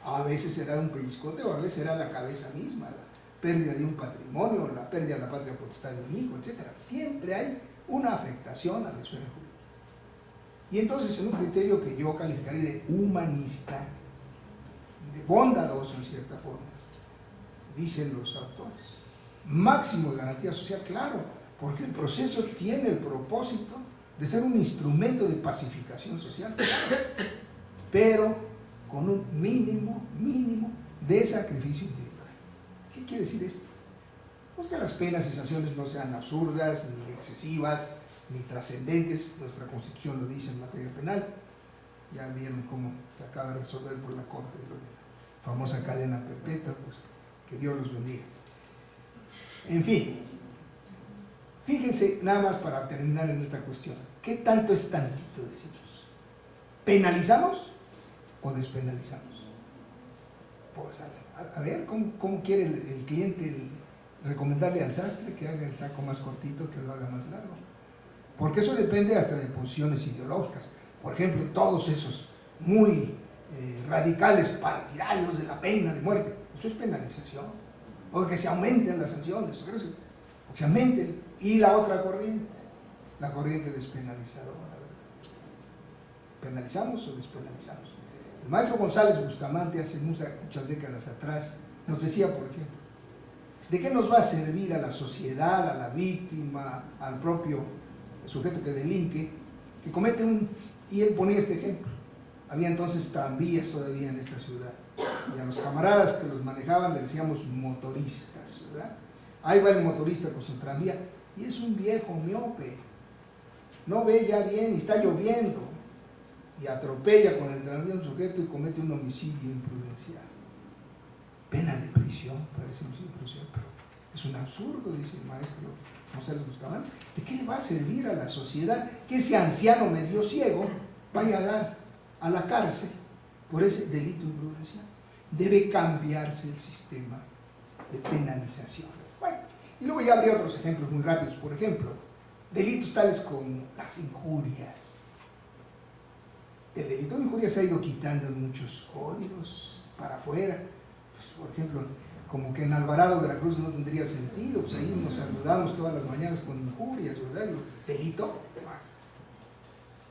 A veces será un pellizcote o a veces será la cabeza misma, la pérdida de un patrimonio, la pérdida de la patria potestad de un hijo, etc. Siempre hay una afectación a la esfera jurídica. Y entonces, en un criterio que yo calificaría de humanista, de bondadoso en cierta forma, dicen los autores, máximo de garantía social, claro, porque el proceso tiene el propósito de ser un instrumento de pacificación social, claro, pero con un mínimo de sacrificio individual. ¿Qué quiere decir esto? Pues que las penas y sanciones no sean absurdas, ni excesivas, ni trascendentes. Nuestra Constitución lo dice en materia penal. Ya vieron cómo se acaba de resolver por la Corte lo de la famosa cadena perpetua, pues que Dios los bendiga. En fin, fíjense nada más para terminar en esta cuestión. ¿Qué tanto es tantito, decimos? ¿Penalizamos o despenalizamos? Pues a ver, ¿cómo quiere el cliente recomendarle al sastre que haga el saco más cortito, que lo haga más largo? Porque eso depende hasta de posiciones ideológicas. Por ejemplo, todos esos muy radicales partidarios de la pena de muerte, eso es penalización. O que se aumenten las sanciones, o que se aumenten. Y la otra corriente, la corriente despenalizadora. ¿Penalizamos o despenalizamos? El maestro González Bustamante hace muchas décadas atrás nos decía, por ejemplo, ¿de qué nos va a servir a la sociedad, a la víctima, al propio sujeto que delinque, que comete y él ponía este ejemplo? Había entonces tranvías todavía en esta ciudad, y a los camaradas que los manejaban le decíamos motoristas, ¿verdad? Ahí va el motorista con su tranvía, y es un viejo miope, no ve ya bien y está lloviendo, y atropella con el tranvía a un sujeto y comete un homicidio imprudencial. Pena de prisión, parece un homicidio imprudencial, pero es un absurdo, dice el maestro González Bustamante. ¿De qué le va a servir a la sociedad que ese anciano medio ciego vaya a dar a la cárcel por ese delito imprudencial? Debe cambiarse el sistema de penalización. Bueno, y luego ya habría otros ejemplos muy rápidos. Por ejemplo, delitos tales como las injurias. El delito de injuria se ha ido quitando en muchos códigos para afuera. Pues, por ejemplo, como que en Alvarado, Veracruz no tendría sentido, pues ahí nos saludamos todas las mañanas con injurias, ¿verdad? Delito.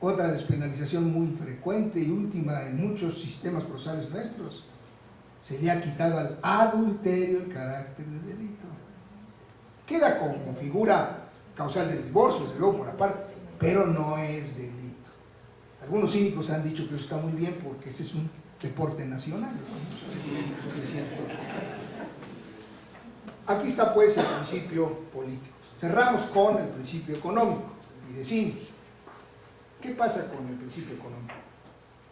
Otra despenalización muy frecuente y última en muchos sistemas procesales nuestros, se le ha quitado al adulterio el carácter de delito. Queda como figura causal del divorcio, desde luego por aparte, pero no es delito. Algunos cínicos han dicho que eso está muy bien porque ese es un deporte nacional, ¿no? Es cierto. Aquí está pues el principio político. Cerramos con el principio económico y decimos, ¿qué pasa con el principio económico?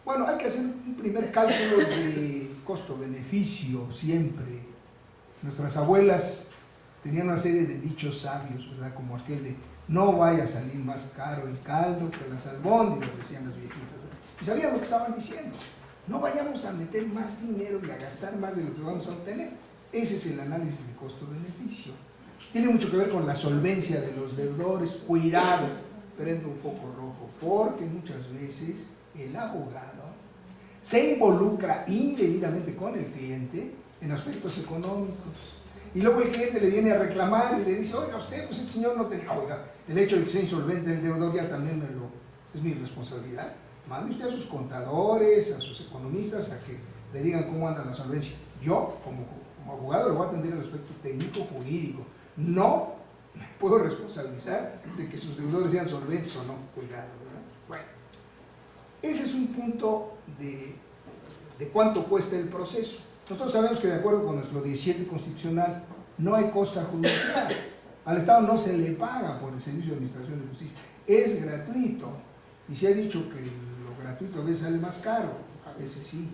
Bueno, hay que hacer un primer cálculo de costo-beneficio siempre. Nuestras abuelas tenían una serie de dichos sabios, ¿verdad? Como aquel de no vaya a salir más caro el caldo que las albóndigas, decían las viejitas, ¿verdad? Y sabían lo que estaban diciendo. No vayamos a meter más dinero y a gastar más de lo que vamos a obtener. Ese es el análisis de costo-beneficio. Tiene mucho que ver con la solvencia de los deudores. Cuidado, prendo un foco rojo, porque muchas veces el abogado se involucra indebidamente con el cliente en aspectos económicos. Y luego el cliente le viene a reclamar y le dice, oiga, usted, pues el señor no tenía, oiga, el hecho de que sea insolvente el deudor ya también es mi responsabilidad. Mande usted a sus contadores, a sus economistas, a que le digan cómo anda la solvencia. Yo, como como abogado le voy a atender el aspecto técnico jurídico. No me puedo responsabilizar de que sus deudores sean solventes o no. Cuidado, ¿verdad? Bueno, ese es un punto de cuánto cuesta el proceso. Nosotros sabemos que de acuerdo con nuestro 17 constitucional no hay costa judicial. Al Estado no se le paga por el servicio de administración de justicia. Es gratuito. Y se ha dicho que lo gratuito a veces sale más caro, a veces sí,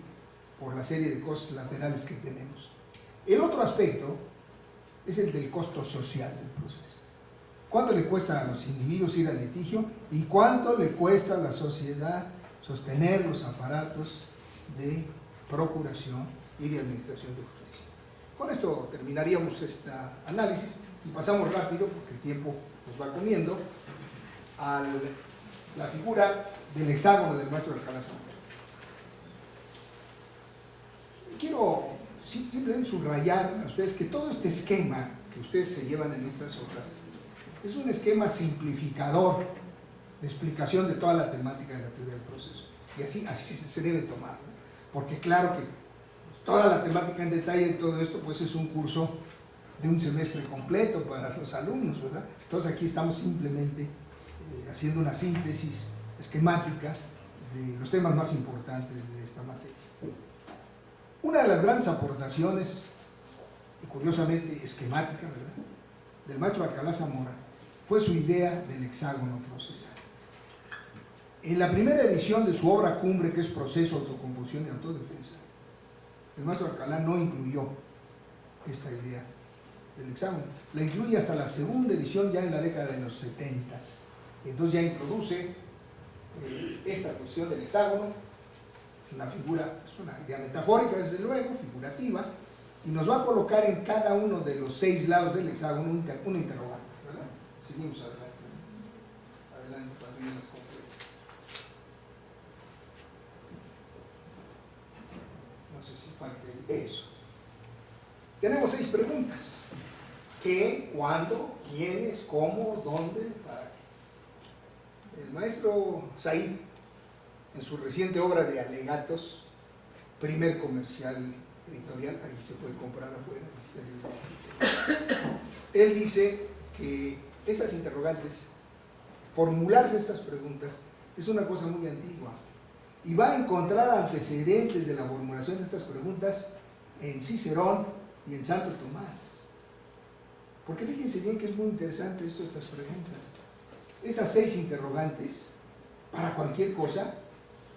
por la serie de costos laterales que tenemos. El otro aspecto es el del costo social del proceso. ¿Cuánto le cuesta a los individuos ir al litigio y cuánto le cuesta a la sociedad sostener los aparatos de procuración y de administración de justicia? Con esto terminaríamos este análisis y pasamos rápido, porque el tiempo nos va comiendo, a la figura del hexágono del maestro Alcalá Zamora. Quiero simplemente subrayar a ustedes que todo este esquema que ustedes se llevan en estas hojas es un esquema simplificador de explicación de toda la temática de la teoría del proceso. Y así se debe tomar, ¿no? Porque claro que toda la temática en detalle de todo esto pues es un curso de un semestre completo para los alumnos, ¿verdad? Entonces aquí estamos simplemente haciendo una síntesis esquemática de los temas más importantes de esta materia. Una de las grandes aportaciones, y curiosamente esquemática, ¿verdad?, del maestro Alcalá Zamora fue su idea del hexágono procesal. En la primera edición de su obra cumbre, que es Proceso, Autocomposición y Autodefensa, el maestro Alcalá no incluyó esta idea del hexágono. La incluye hasta la segunda edición, ya en la década de los 70. Entonces ya introduce esta cuestión del hexágono. Es una figura, es una idea metafórica, desde luego, figurativa, y nos va a colocar en cada uno de los 6 lados del hexágono una interrogante, ¿verdad? Seguimos adelante. Adelante, para ver las concretas. No sé si falte eso. Tenemos 6 preguntas. ¿Qué? ¿Cuándo? ¿Quiénes? ¿Cómo? ¿Dónde? ¿Para qué? El maestro Said, en su reciente obra de alegatos, primer comercial editorial, ahí se puede comprar afuera, él dice que esas interrogantes, formularse estas preguntas, es una cosa muy antigua y va a encontrar antecedentes de la formulación de estas preguntas en Cicerón y en Santo Tomás. Porque fíjense bien que es muy interesante esto, estas preguntas. Esas 6 interrogantes, para cualquier cosa,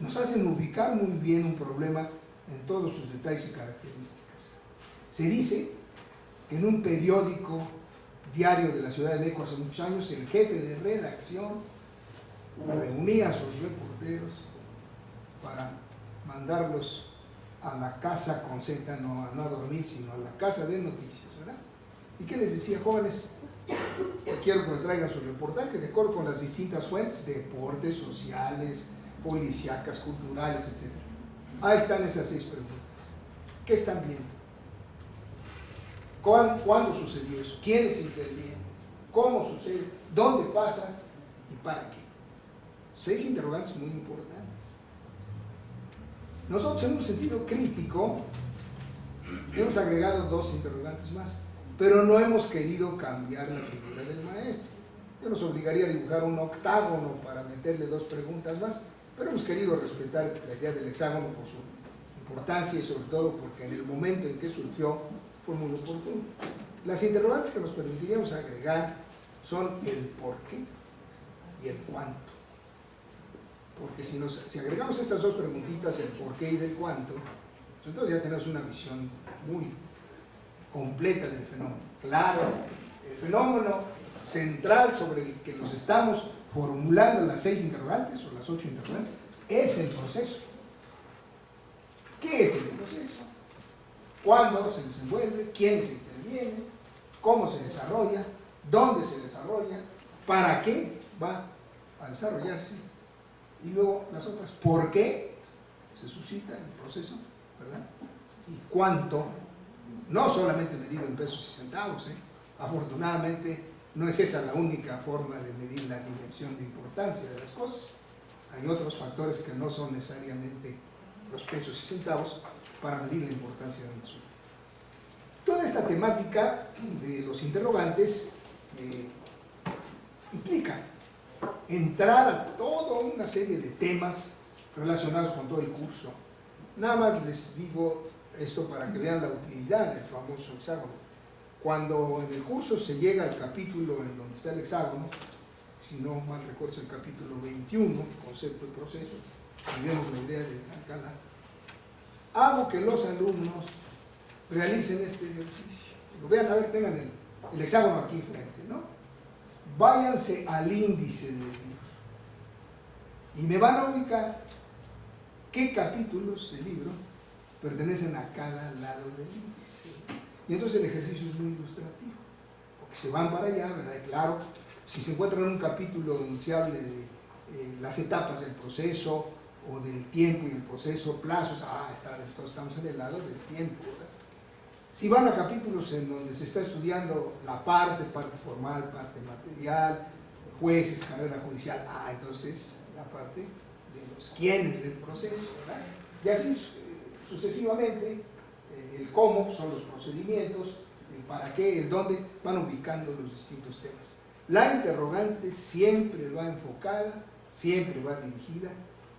nos hacen ubicar muy bien un problema en todos sus detalles y características. Se dice que en un periódico diario de la Ciudad de México hace muchos años, el jefe de redacción reunía a sus reporteros para mandarlos a la casa con Z, no a dormir, sino a la casa de noticias, ¿verdad? ¿Y qué les decía? Jóvenes, quiero que me traigan su reportaje de acuerdo con las distintas fuentes, deportes, sociales, policíacas, culturales, etc. Ahí están esas 6 preguntas. ¿Qué están viendo? ¿Cuándo sucedió eso? ¿Quiénes intervienen? ¿Cómo sucede? ¿Dónde pasa? ¿Y para qué? 6 interrogantes muy importantes. Nosotros, en un sentido crítico, hemos agregado 2 interrogantes más, pero no hemos querido cambiar la figura del maestro. Yo nos obligaría a dibujar un octágono para meterle 2 preguntas más, pero hemos querido respetar la idea del hexágono por su importancia y sobre todo porque en el momento en que surgió fue muy oportuno. Las interrogantes que nos permitiríamos agregar son el por qué y el cuánto. Porque si agregamos estas 2 preguntitas, el por qué y del cuánto, pues entonces ya tenemos una visión muy completa del fenómeno. Claro, el fenómeno central sobre el que nos estamos formulando las 6 interrogantes o las 8 interrogantes es el proceso. ¿Qué es el proceso? ¿Cuándo se desenvuelve? ¿Quiénes intervienen? ¿Cómo se desarrolla? ¿Dónde se desarrolla? ¿Para qué va a desarrollarse? Y luego las otras, ¿por qué se suscita el proceso? ¿Verdad? ¿Y cuánto? No solamente medido en pesos y centavos, afortunadamente no es esa la única forma de medir la dimensión de importancia de las cosas. Hay otros factores que no son necesariamente los pesos y centavos para medir la importancia de un asunto. Toda esta temática de los interrogantes implica entrar a toda una serie de temas relacionados con todo el curso. Nada más les digo esto para que vean la utilidad del famoso hexágono. Cuando en el curso se llega al capítulo en donde está el hexágono, si no mal recuerdo es el capítulo 21, concepto y proceso, y vemos la idea de Alcalá, hago que los alumnos realicen este ejercicio. Digo, vean, a ver, tengan el hexágono aquí enfrente, ¿no? Váyanse al índice del libro y me van a ubicar qué capítulos del libro pertenecen a cada lado del índice. Y entonces el ejercicio es muy ilustrativo, porque se van para allá, ¿verdad? Y claro, si se encuentran en un capítulo donde se hable de las etapas del proceso o del tiempo y el proceso, plazos, estamos en el lado del tiempo, ¿verdad? Si van a capítulos en donde se está estudiando la parte formal, parte material, jueces, carrera judicial, entonces la parte de los quiénes del proceso, ¿verdad? Y así sucesivamente, el cómo son los procedimientos, el para qué, el dónde, van ubicando los distintos temas. La interrogante siempre va enfocada, siempre va dirigida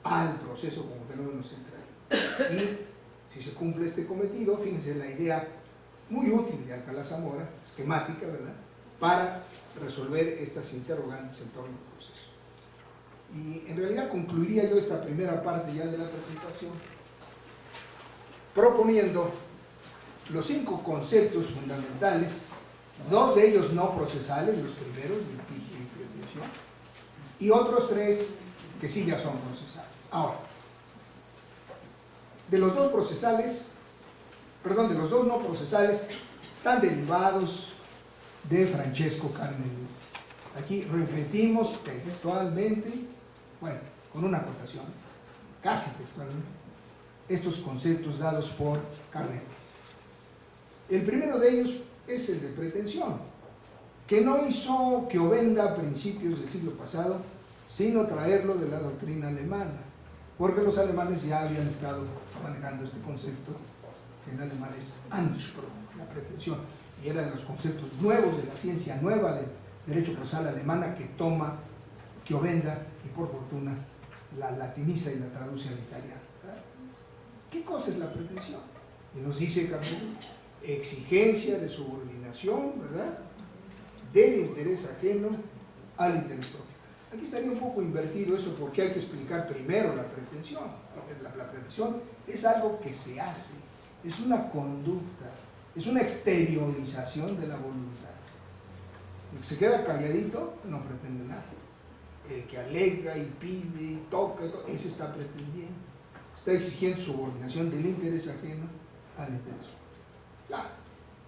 al proceso como fenómeno central. Y si se cumple este cometido, fíjense en la idea muy útil de Alcalá Zamora, esquemática, ¿verdad?, para resolver estas interrogantes en torno al proceso. Y en realidad concluiría yo esta primera parte ya de la presentación proponiendo los 5 conceptos fundamentales, 2 de ellos no procesales, los primeros, litigio y pretensión, y otros 3 que sí ya son procesales. Ahora, de los 2 procesales, perdón, de los 2 no procesales, están derivados de Francesco Carneluti. Aquí repetimos textualmente, bueno, con una acotación, casi textualmente, estos conceptos dados por Carneluti. El primero de ellos es el de pretensión, que no hizo Chiovenda a principios del siglo pasado, sino traerlo de la doctrina alemana, porque los alemanes ya habían estado manejando este concepto, que en alemán es Anspruch, la pretensión, y era de los conceptos nuevos de la ciencia nueva del derecho procesal alemana que toma Chiovenda y por fortuna la latiniza y la traduce al italiano, ¿verdad? ¿Qué cosa es la pretensión? Y nos dice Carneluti: exigencia de subordinación, ¿verdad?, del interés ajeno al interés propio. Aquí estaría un poco invertido esto, porque hay que explicar primero la pretensión. La pretensión es algo que se hace, es una conducta, es una exteriorización de la voluntad. El que se queda calladito no pretende nada. El que alega y pide y toca, ese está pretendiendo, está exigiendo subordinación del interés ajeno al interés propio. Claro,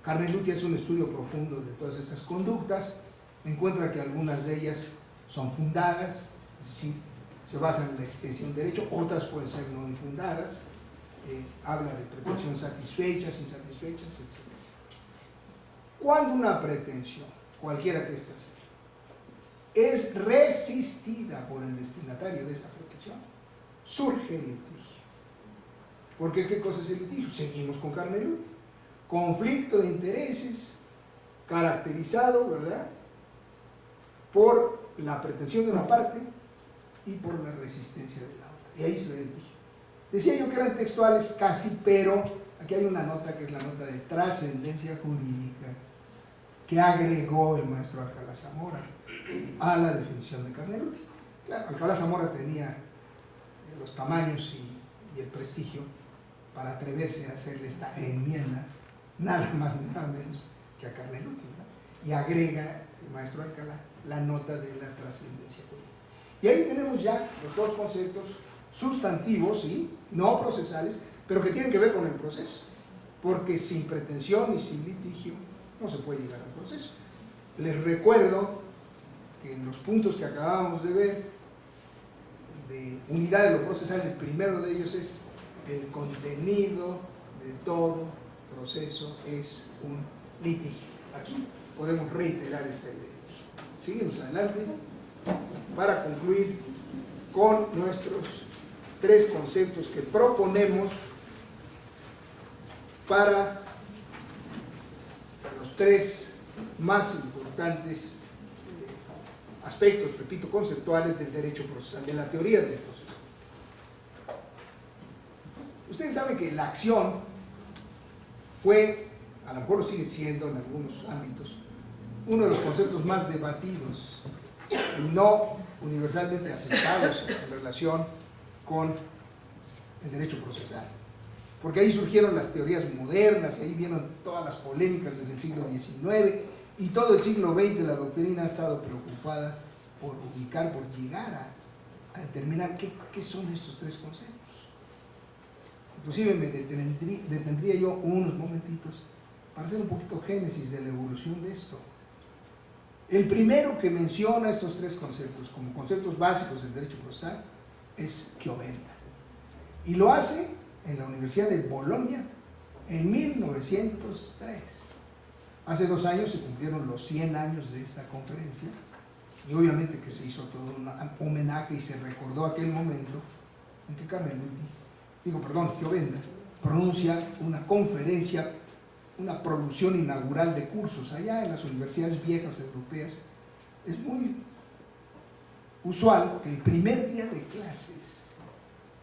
Carneluti hace un estudio profundo de todas estas conductas, encuentra que algunas de ellas son fundadas, es decir, se basan en la extensión de derecho, otras pueden ser no infundadas, habla de pretensión satisfechas, insatisfechas, etc. Cuando una pretensión, cualquiera que ésta sea, es resistida por el destinatario de esta pretensión, surge el litigio. Porque ¿qué cosa es el litigio? Seguimos con Carneluti. Conflicto de intereses caracterizado, ¿verdad?, por la pretensión de una parte y por la resistencia de la otra. Y ahí se ve el litigio. Decía yo que eran textuales casi, pero aquí hay una nota que es la nota de trascendencia jurídica que agregó el maestro Alcalá Zamora a la definición de Carneluti. Claro, Alcalá Zamora tenía los tamaños y el prestigio para atreverse a hacerle esta enmienda, nada más ni nada menos que a Carneluti, ¿no? Y agrega el maestro Alcalá la nota de la trascendencia jurídica. Y ahí tenemos ya los 2 conceptos sustantivos, ¿sí?, no procesales, pero que tienen que ver con el proceso, porque sin pretensión y sin litigio no se puede llegar al proceso. Les recuerdo que en los puntos que acabamos de ver de unidad de lo procesal, el primero de ellos es el contenido de todo proceso es un litigio. Aquí podemos reiterar esta idea. Seguimos adelante para concluir con nuestros 3 conceptos que proponemos para tres más importantes aspectos, repito, conceptuales del derecho procesal, de la teoría del proceso. Ustedes saben que la acción fue, a lo mejor lo sigue siendo en algunos ámbitos, uno de los conceptos más debatidos y no universalmente aceptados en relación con el derecho procesal. Porque ahí surgieron las teorías modernas, ahí vieron todas las polémicas desde el siglo XIX, y todo el siglo XX la doctrina ha estado preocupada por ubicar, por llegar a determinar qué son estos tres conceptos. Inclusive me detendría yo unos momentitos para hacer un poquito génesis de la evolución de esto. El primero que menciona estos tres conceptos como conceptos básicos del derecho procesal es Chiovenda. Y lo hace en la Universidad de Bolonia en 1903. Hace 2 años se cumplieron los 100 años de esta conferencia y obviamente que se hizo todo un homenaje y se recordó aquel momento en que Chiovenda pronuncia una conferencia, una producción inaugural de cursos allá en las universidades viejas europeas. Es muy usual que el primer día de clases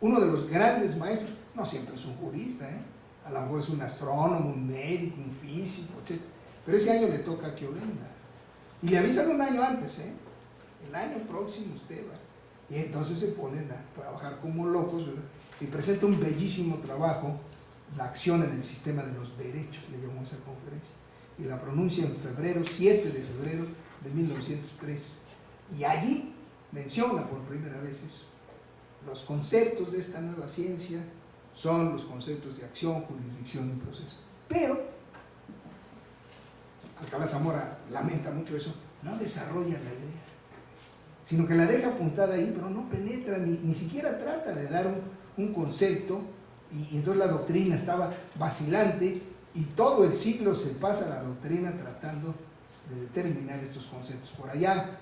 uno de los grandes maestros, no siempre es un jurista, a lo mejor es un astrónomo, un médico, un físico, etc. Pero ese año le toca a Chiovenda. Y le avisan un año antes, el año próximo usted va. Y entonces se ponen a trabajar como locos, ¿verdad? Y presenta un bellísimo trabajo, la acción en el sistema de los derechos, le llamó esa conferencia. Y la pronuncia en 7 de febrero de 1903. Y allí menciona por primera vez eso. Los conceptos de esta nueva ciencia son los conceptos de acción, jurisdicción y proceso. Pero, Alcalá Zamora lamenta mucho eso, no desarrolla la idea, sino que la deja apuntada ahí, pero no penetra, ni siquiera trata de dar un concepto, y entonces la doctrina estaba vacilante, y todo el siglo se pasa la doctrina tratando de determinar estos conceptos. Por allá,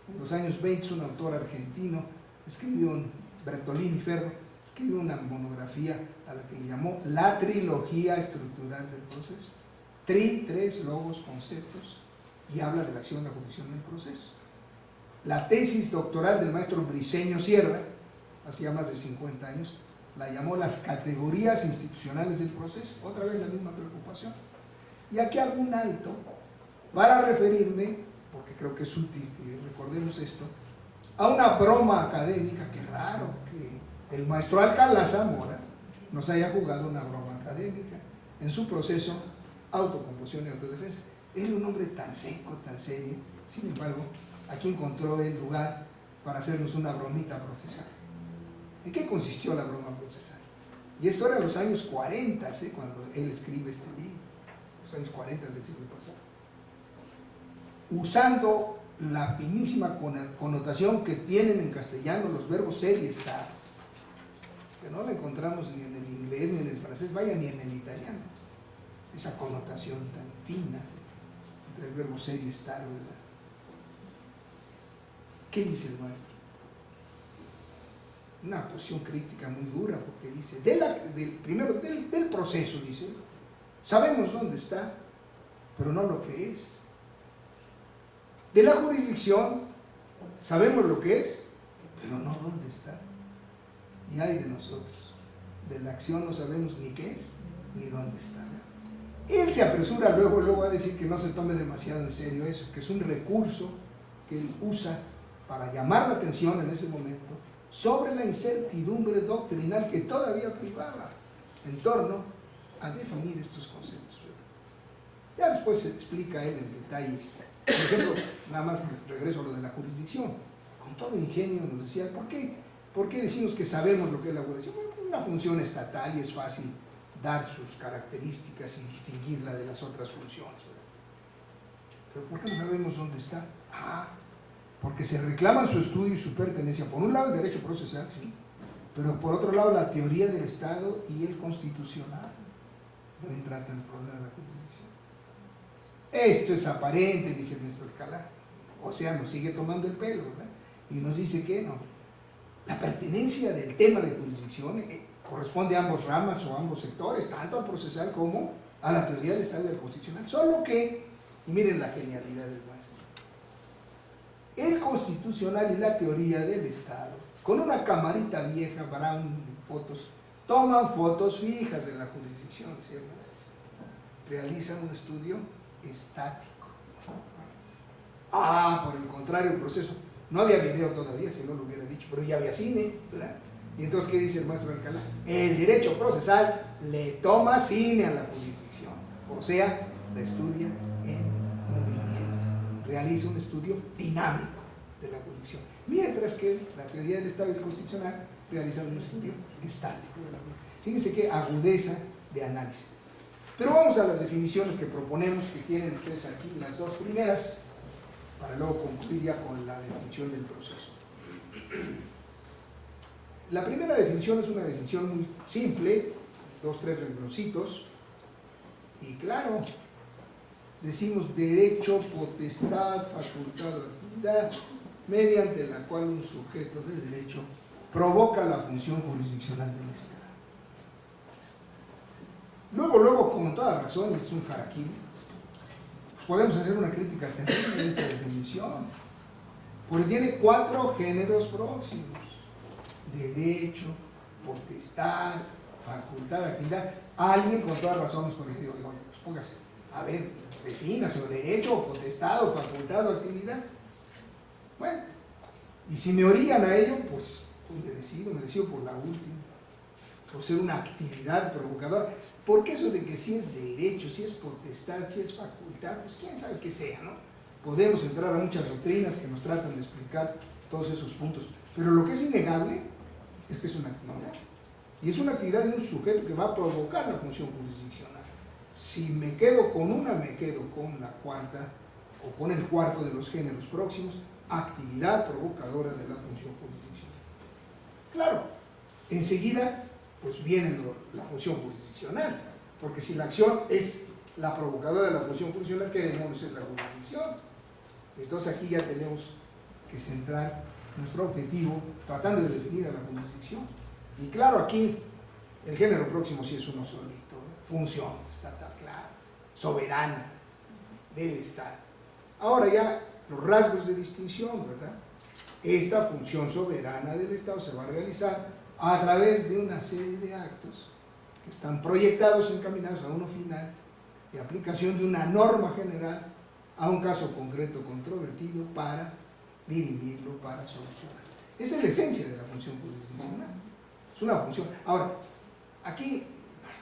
en los años 20, un autor argentino escribió Bertolini Ferro, escribió una monografía a la que le llamó La Trilogía Estructural del Proceso. 3 logos, conceptos, y habla de la acción, la jurisdicción y el proceso. La tesis doctoral del maestro Briceño Sierra, hacía más de 50 años, la llamó Las categorías institucionales del proceso, otra vez la misma preocupación. Y aquí hago un alto para referirme, porque creo que es útil que recordemos esto, a una broma académica. Qué raro que el maestro Alcalá Zamora nos haya jugado una broma académica en su proceso autocomposición y autodefensa. Era un hombre tan seco, tan serio, sin embargo, aquí encontró el lugar para hacernos una bromita procesal. ¿En qué consistió la broma procesal? Y esto era en los años 40, cuando él escribe este libro, los años 40 del siglo pasado. Usando la finísima connotación que tienen en castellano los verbos ser y estar, que no la encontramos ni en el inglés, ni en el francés, vaya, ni en el italiano. Esa connotación tan fina entre el verbo ser y estar, ¿verdad? ¿Qué dice el maestro? Una posición crítica muy dura, porque dice, primero del proceso, dice, sabemos dónde está, pero no lo que es. De la jurisdicción, sabemos lo que es, pero no dónde está. Y ay de nosotros, de la acción no sabemos ni qué es, ni dónde está. Él se apresura luego a decir que no se tome demasiado en serio eso, que es un recurso que él usa para llamar la atención en ese momento sobre la incertidumbre doctrinal que todavía privaba en torno a definir estos conceptos. Ya después se explica él en detalle. Por ejemplo, nada más regreso a lo de la jurisdicción. Con todo ingenio nos decía, ¿por qué decimos que sabemos lo que es la jurisdicción? Bueno, es una función estatal y es fácil dar sus características y distinguirla de las otras funciones. Pero ¿por qué no sabemos dónde está? Porque se reclaman su estudio y su pertenencia. Por un lado el derecho procesal, sí, pero por otro lado la teoría del Estado y el constitucional. También tratan el problema de la jurisdicción. Esto es aparente, dice nuestro Alcalá. O sea, nos sigue tomando el pelo, ¿verdad? Y nos dice que no. La pertenencia del tema de jurisdicción corresponde a ambos ramas o a ambos sectores, tanto al procesal como a la teoría del Estado y al constitucional. Solo que Y miren la genialidad del maestro. El constitucional y la teoría del Estado, con una camarita vieja, Brown de fotos, toman fotos fijas de la jurisdicción, ¿cierto? Realizan un estudio estático. Por el contrario, el proceso, no había video todavía, si no lo hubiera dicho, pero ya había cine, ¿verdad? Y entonces, ¿qué dice el maestro Alcalá? El derecho procesal le toma cine a la jurisdicción, o sea, la estudia en movimiento, realiza un estudio dinámico de la jurisdicción, mientras que la teoría del Estado y el constitucional realizan un estudio estático de la jurisdicción. Fíjense qué agudeza de análisis. Pero vamos a las definiciones que proponemos, que tienen ustedes aquí, las dos primeras, para luego concluir ya con la definición del proceso. La primera definición es una definición muy simple, 2, 3 rengloncitos, y claro, decimos derecho, potestad, facultad o actividad, mediante la cual un sujeto de derecho provoca la función jurisdiccional del Estado. Luego, con toda razón, es un harakiri, podemos hacer una crítica terrible de esta definición, porque tiene 4 géneros próximos: derecho, potestad, facultad, actividad. Alguien con toda razón nos podría decir, oye, pues póngase, a ver, defínase, o derecho, o potestad, o facultad, o actividad. Bueno, y si me orillan a ello, pues me decido por la última, por ser una actividad provocadora. Porque eso de que si es derecho, si es potestad, si es facultad, pues quién sabe qué sea, ¿no? Podemos entrar a muchas doctrinas que nos tratan de explicar todos esos puntos, pero lo que es innegable es que es una actividad, y es una actividad de un sujeto que va a provocar la función jurisdiccional. Si me quedo con una, me quedo con la cuarta, o con el cuarto de los géneros próximos, actividad provocadora de la función jurisdiccional. Claro, enseguida pues viene la función jurisdiccional, porque si la acción es la provocadora de la función jurisdiccional, ¿qué demonios es la jurisdicción? Entonces aquí ya tenemos que centrar nuestro objetivo tratando de definir a la jurisdicción. Y claro, aquí el género próximo sí es uno solito, ¿eh? Función, está claro, soberana del Estado. Ahora ya los rasgos de distinción, ¿verdad? Esta función soberana del Estado se va a realizar a través de una serie de actos que están proyectados, encaminados a uno final, de aplicación de una norma general a un caso concreto controvertido para dirimirlo, para solucionar. Esa es la esencia de la función jurisdiccional. Es una función. Ahora, aquí,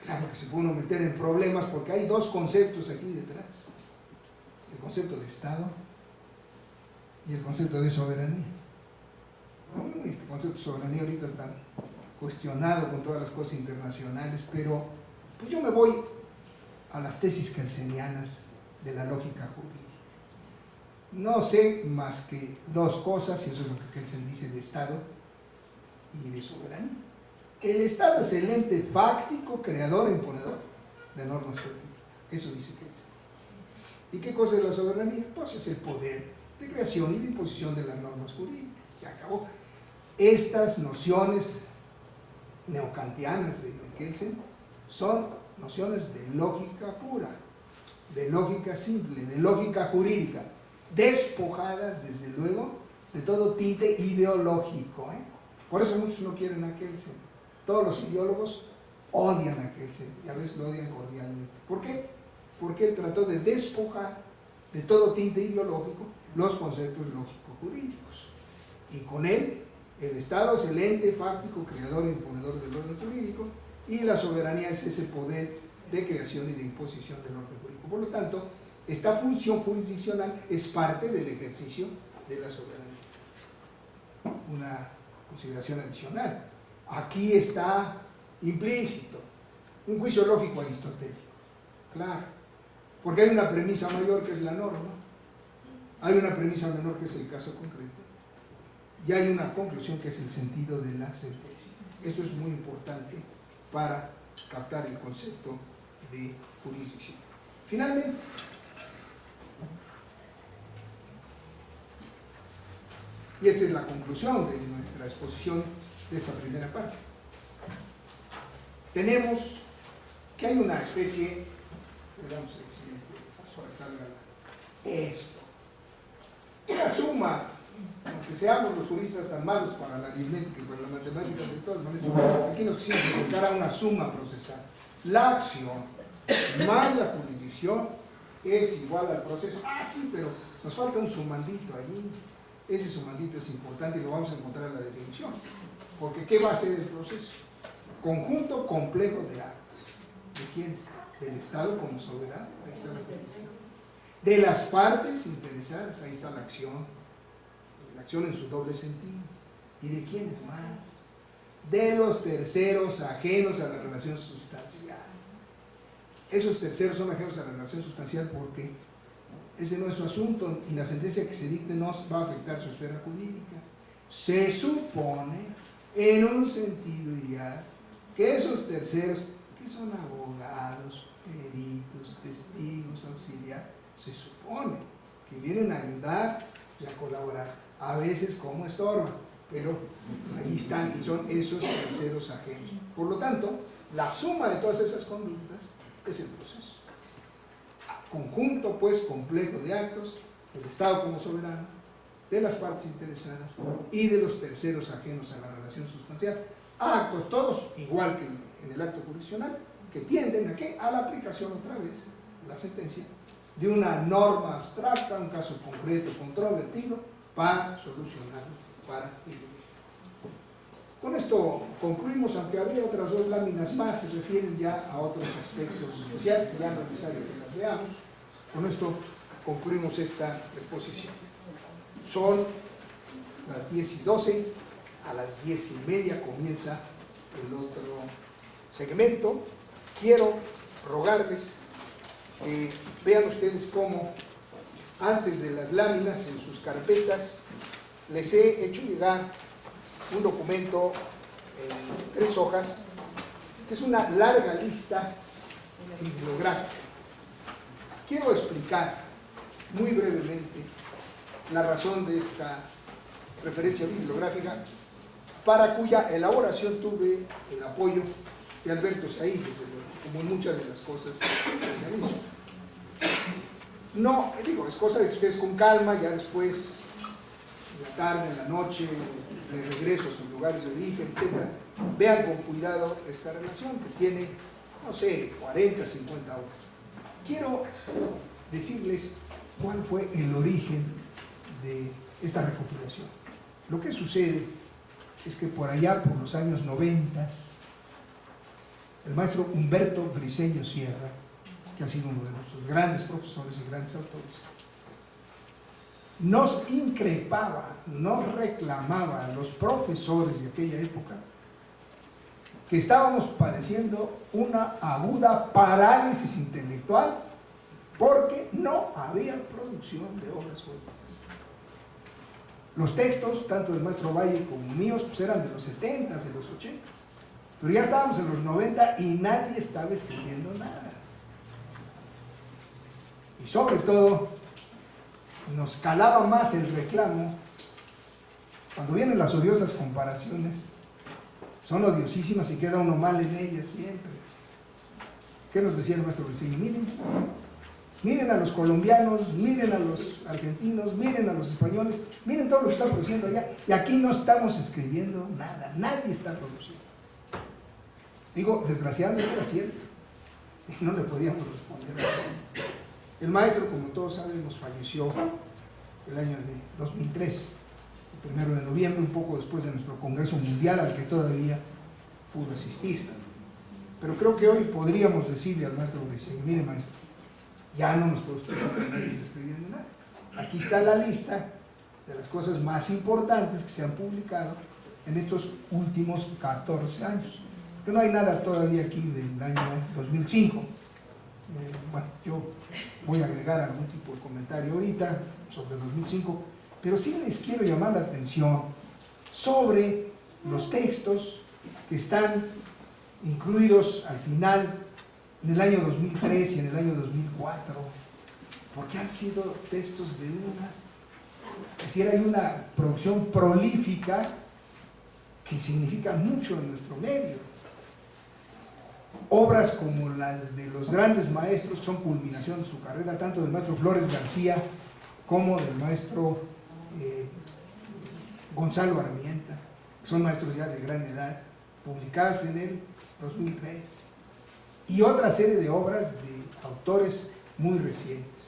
claro que se puede uno meter en problemas porque hay 2 conceptos aquí detrás: el concepto de Estado y el concepto de soberanía. Este concepto de soberanía ahorita está cuestionado con todas las cosas internacionales, pero pues yo me voy a las tesis kelsenianas de la lógica jurídica. No sé más que 2 cosas, y eso es lo que Kelsen dice de Estado y de soberanía. El Estado es el ente fáctico, creador e imponedor de normas jurídicas. Eso dice Kelsen. ¿Y qué cosa es la soberanía? Pues es el poder de creación y de imposición de las normas jurídicas. Se acabó. Estas nociones neocantianas de Kelsen son nociones de lógica pura, de lógica simple, de lógica jurídica, despojadas desde luego de todo tinte ideológico, ¿eh? Por eso muchos no quieren a Kelsen. Todos los ideólogos odian a Kelsen, y a veces lo odian cordialmente. ¿Por qué? Porque él trató de despojar de todo tinte ideológico los conceptos lógico-jurídicos, y con él el Estado es el ente fáctico, creador e imponedor del orden jurídico, y la soberanía es ese poder de creación y de imposición del orden jurídico. Por lo tanto, esta función jurisdiccional es parte del ejercicio de la soberanía. Una consideración adicional: aquí está implícito un juicio lógico aristotélico, claro, porque hay una premisa mayor que es la norma, hay una premisa menor que es el caso concreto, y hay una conclusión que es el sentido de la sentencia. Esto es muy importante para captar el concepto de jurisdicción. Finalmente, y esta es la conclusión de nuestra exposición de esta primera parte, tenemos que hay una especie, le damos el siguiente paso para que salga esto. Una suma, aunque seamos los juristas tan malos para la aritmética y para la matemática, de todas maneras, aquí nos quisimos dedicar a una suma procesal. La acción más la jurisdicción es igual al proceso. Ah, sí, pero nos falta un sumandito allí. Ese sumandito es importante y lo vamos a encontrar en la definición. Porque ¿qué va a ser el proceso? Conjunto complejo de actos. ¿De quién? Del Estado como soberano. Ahí está la definición. De las partes interesadas. Ahí está la acción. La acción en su doble sentido. ¿Y de quiénes más? De los terceros ajenos a la relación sustancial. Esos terceros son ajenos a la relación sustancial porque ese no es su asunto y la sentencia que se dicte no va a afectar su esfera jurídica. Se supone, en un sentido ideal, que esos terceros, que son abogados, peritos, testigos, auxiliares, se supone que vienen a ayudar y a colaborar, a veces como estorban, pero ahí están y son esos terceros ajenos. Por lo tanto, la suma de todas esas conductas es el proceso. Conjunto, pues, complejo de actos del Estado como soberano, de las partes interesadas y de los terceros ajenos a la relación sustancial. Actos todos, igual que en el acto jurisdiccional, que tienden ¿a qué? A la aplicación otra vez, la sentencia, de una norma abstracta, un caso concreto, controvertido, para solucionarlo, para eliminar. Con esto concluimos, aunque habría otras dos láminas más, se refieren ya a otros aspectos especiales, que ya no es necesario que las veamos. Con esto concluimos esta exposición. Son las 10:12, a las 10:30 comienza el otro segmento. Quiero rogarles que vean ustedes cómo antes de las láminas en sus carpetas les he hecho llegar un documento en 3 hojas que es una larga lista bibliográfica. Quiero explicar muy brevemente la razón de esta referencia bibliográfica, para cuya elaboración tuve el apoyo de Alberto Said, como en muchas de las cosas que realizo. No, digo, es cosa de que ustedes con calma, ya después, en la tarde, en la noche, de regreso a sus lugares de origen, etc., vean con cuidado esta relación que tiene, no sé, 40, 50 horas. Quiero decirles cuál fue el origen de esta recopilación. Lo que sucede es que por allá, por los años 90, el maestro Humberto Briceño Sierra, que ha sido uno de nuestros grandes profesores y grandes autores, nos increpaba, nos reclamaba a los profesores de aquella época que estábamos padeciendo una aguda parálisis intelectual porque no había producción de obras jurídicas. Los textos, tanto del maestro Valle como míos, pues eran de los 70, de los 80, pero ya estábamos en los 90 y nadie estaba escribiendo nada. Y sobre todo, nos calaba más el reclamo cuando vienen las odiosas comparaciones. Son odiosísimas y queda uno mal en ellas siempre. ¿Qué nos decía el maestro Briceño? Miren a los colombianos, miren a los argentinos, miren a los españoles, miren todo lo que están produciendo allá, y aquí no estamos escribiendo nada, nadie está produciendo. Digo, desgraciadamente era cierto, y no le podíamos responder a eso. El maestro, como todos sabemos, falleció el año de 2003, el 1 de noviembre, un poco después de nuestro Congreso Mundial, al que todavía pudo asistir. Pero creo que hoy podríamos decirle al maestro Briceño: mire, maestro, ya no nos puede usted saber que nadie está escribiendo nada. Aquí está la lista de las cosas más importantes que se han publicado en estos últimos 14 años. Que no hay nada todavía aquí del año 2005. Bueno, yo voy a agregar algún tipo de comentario ahorita sobre 2005, pero sí les quiero llamar la atención sobre los textos que están incluidos al final en el año 2003 y en el año 2004, porque han sido textos de es decir, hay una producción prolífica que significa mucho en nuestro medio. Obras como las de los grandes maestros, que son culminación de su carrera, tanto del maestro Flores García como del maestro Gonzalo Armienta, que son maestros ya de gran edad, publicadas en el 2003, y otra serie de obras de autores muy recientes.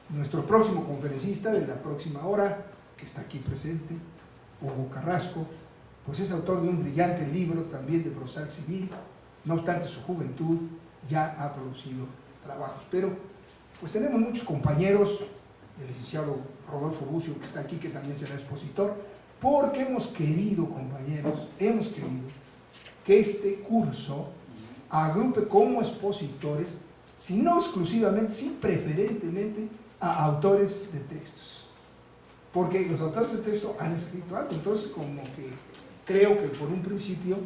Nuestro próximo conferencista de la próxima hora, que está aquí presente, Hugo Carrasco, pues es autor de un brillante libro también de prosa civil. No obstante su juventud, ya ha producido trabajos, pero pues tenemos muchos compañeros, el licenciado Rodolfo Bucio, que está aquí, que también será expositor, porque hemos querido, compañeros, hemos querido que este curso agrupe como expositores, si no exclusivamente, sí preferentemente, a autores de textos, porque los autores de texto han escrito algo, entonces como que creo que por un principio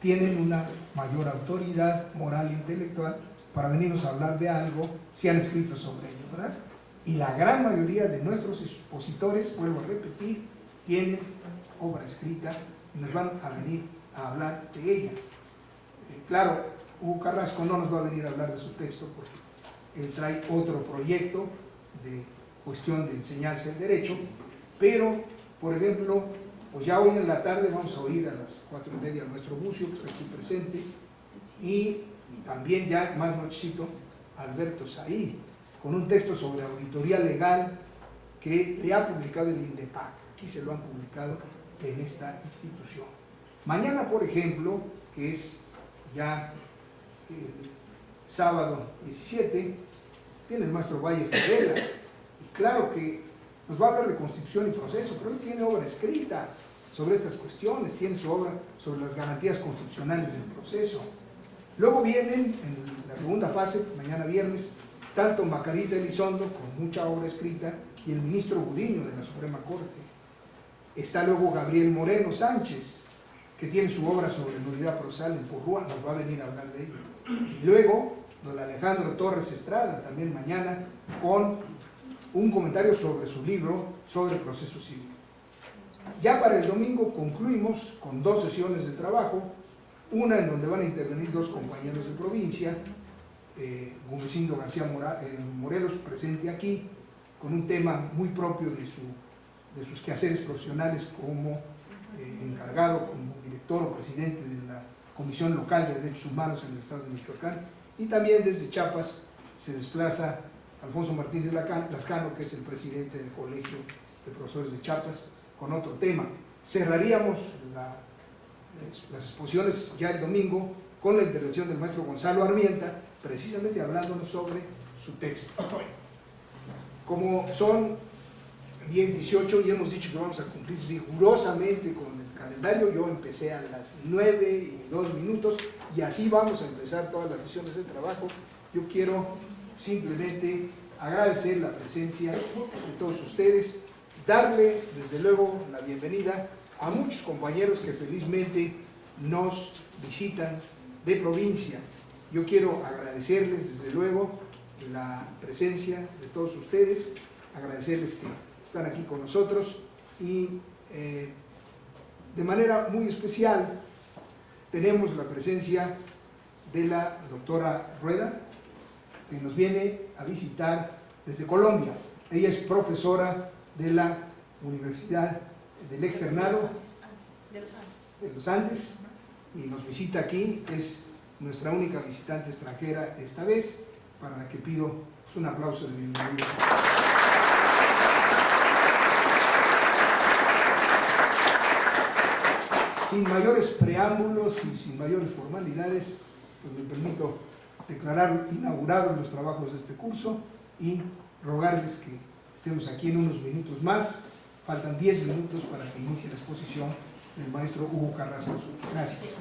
tienen una mayor autoridad moral e intelectual para venirnos a hablar de algo si han escrito sobre ello, ¿verdad? Y la gran mayoría de nuestros expositores, vuelvo a repetir, tienen obra escrita y nos van a venir a hablar de ella. Claro, Hugo Carrasco no nos va a venir a hablar de su texto porque él trae otro proyecto de cuestión de enseñanza del derecho, pero, por ejemplo, pues ya hoy en la tarde vamos a oír a las 4:30 al maestro Bucio, que está aquí presente, y también ya más nochecito Alberto Saí, con un texto sobre auditoría legal que le ha publicado el INDEPAC. Aquí se lo han publicado en esta institución. Mañana, por ejemplo, que es ya sábado 17, tiene el maestro Valle Fidela, y claro que nos va a hablar de Constitución y Proceso, pero él tiene obra escrita sobre estas cuestiones, tiene su obra sobre las garantías constitucionales del proceso. Luego vienen, en la segunda fase, mañana viernes, tanto Macarita Elizondo, con mucha obra escrita, y el ministro Gudiño de la Suprema Corte. Está luego Gabriel Moreno Sánchez, que tiene su obra sobre nulidad procesal en Porrúa, nos va a venir a hablar de ello. Y luego, don Alejandro Torres Estrada, también mañana, con un comentario sobre su libro sobre proceso civil. Ya para el domingo concluimos con 2 sesiones de trabajo, una en donde van a intervenir 2 compañeros de provincia, Gumecindo García Morelos, presente aquí, con un tema muy propio de sus quehaceres profesionales como encargado, como director o presidente de la Comisión Local de Derechos Humanos en el Estado de Michoacán, y también desde Chiapas se desplaza Alfonso Martínez Lascano, que es el presidente del Colegio de Profesores de Chiapas, con otro tema. Cerraríamos las exposiciones ya el domingo con la intervención del maestro Gonzalo Armienta, precisamente hablándonos sobre su texto. Como son 10:18 y hemos dicho que vamos a cumplir rigurosamente con el calendario, yo empecé a las 9:02 y así vamos a empezar todas las sesiones de trabajo. Yo quiero simplemente agradecer la presencia de todos ustedes, darle desde luego la bienvenida a muchos compañeros que felizmente nos visitan de provincia. Yo quiero agradecerles desde luego la presencia de todos ustedes, agradecerles que están aquí con nosotros y de manera muy especial tenemos la presencia de la doctora Rueda, que nos viene a visitar desde Colombia. Ella es profesora de la Universidad del Externado de los Andes y nos visita aquí. Es nuestra única visitante extranjera esta vez, para la que pido un aplauso de bienvenida. Sin mayores preámbulos y sin mayores formalidades, pues me permito declarar inaugurados los trabajos de este curso y rogarles que estemos aquí en unos minutos más. Faltan 10 minutos para que inicie la exposición del maestro Hugo Carrasco. Gracias.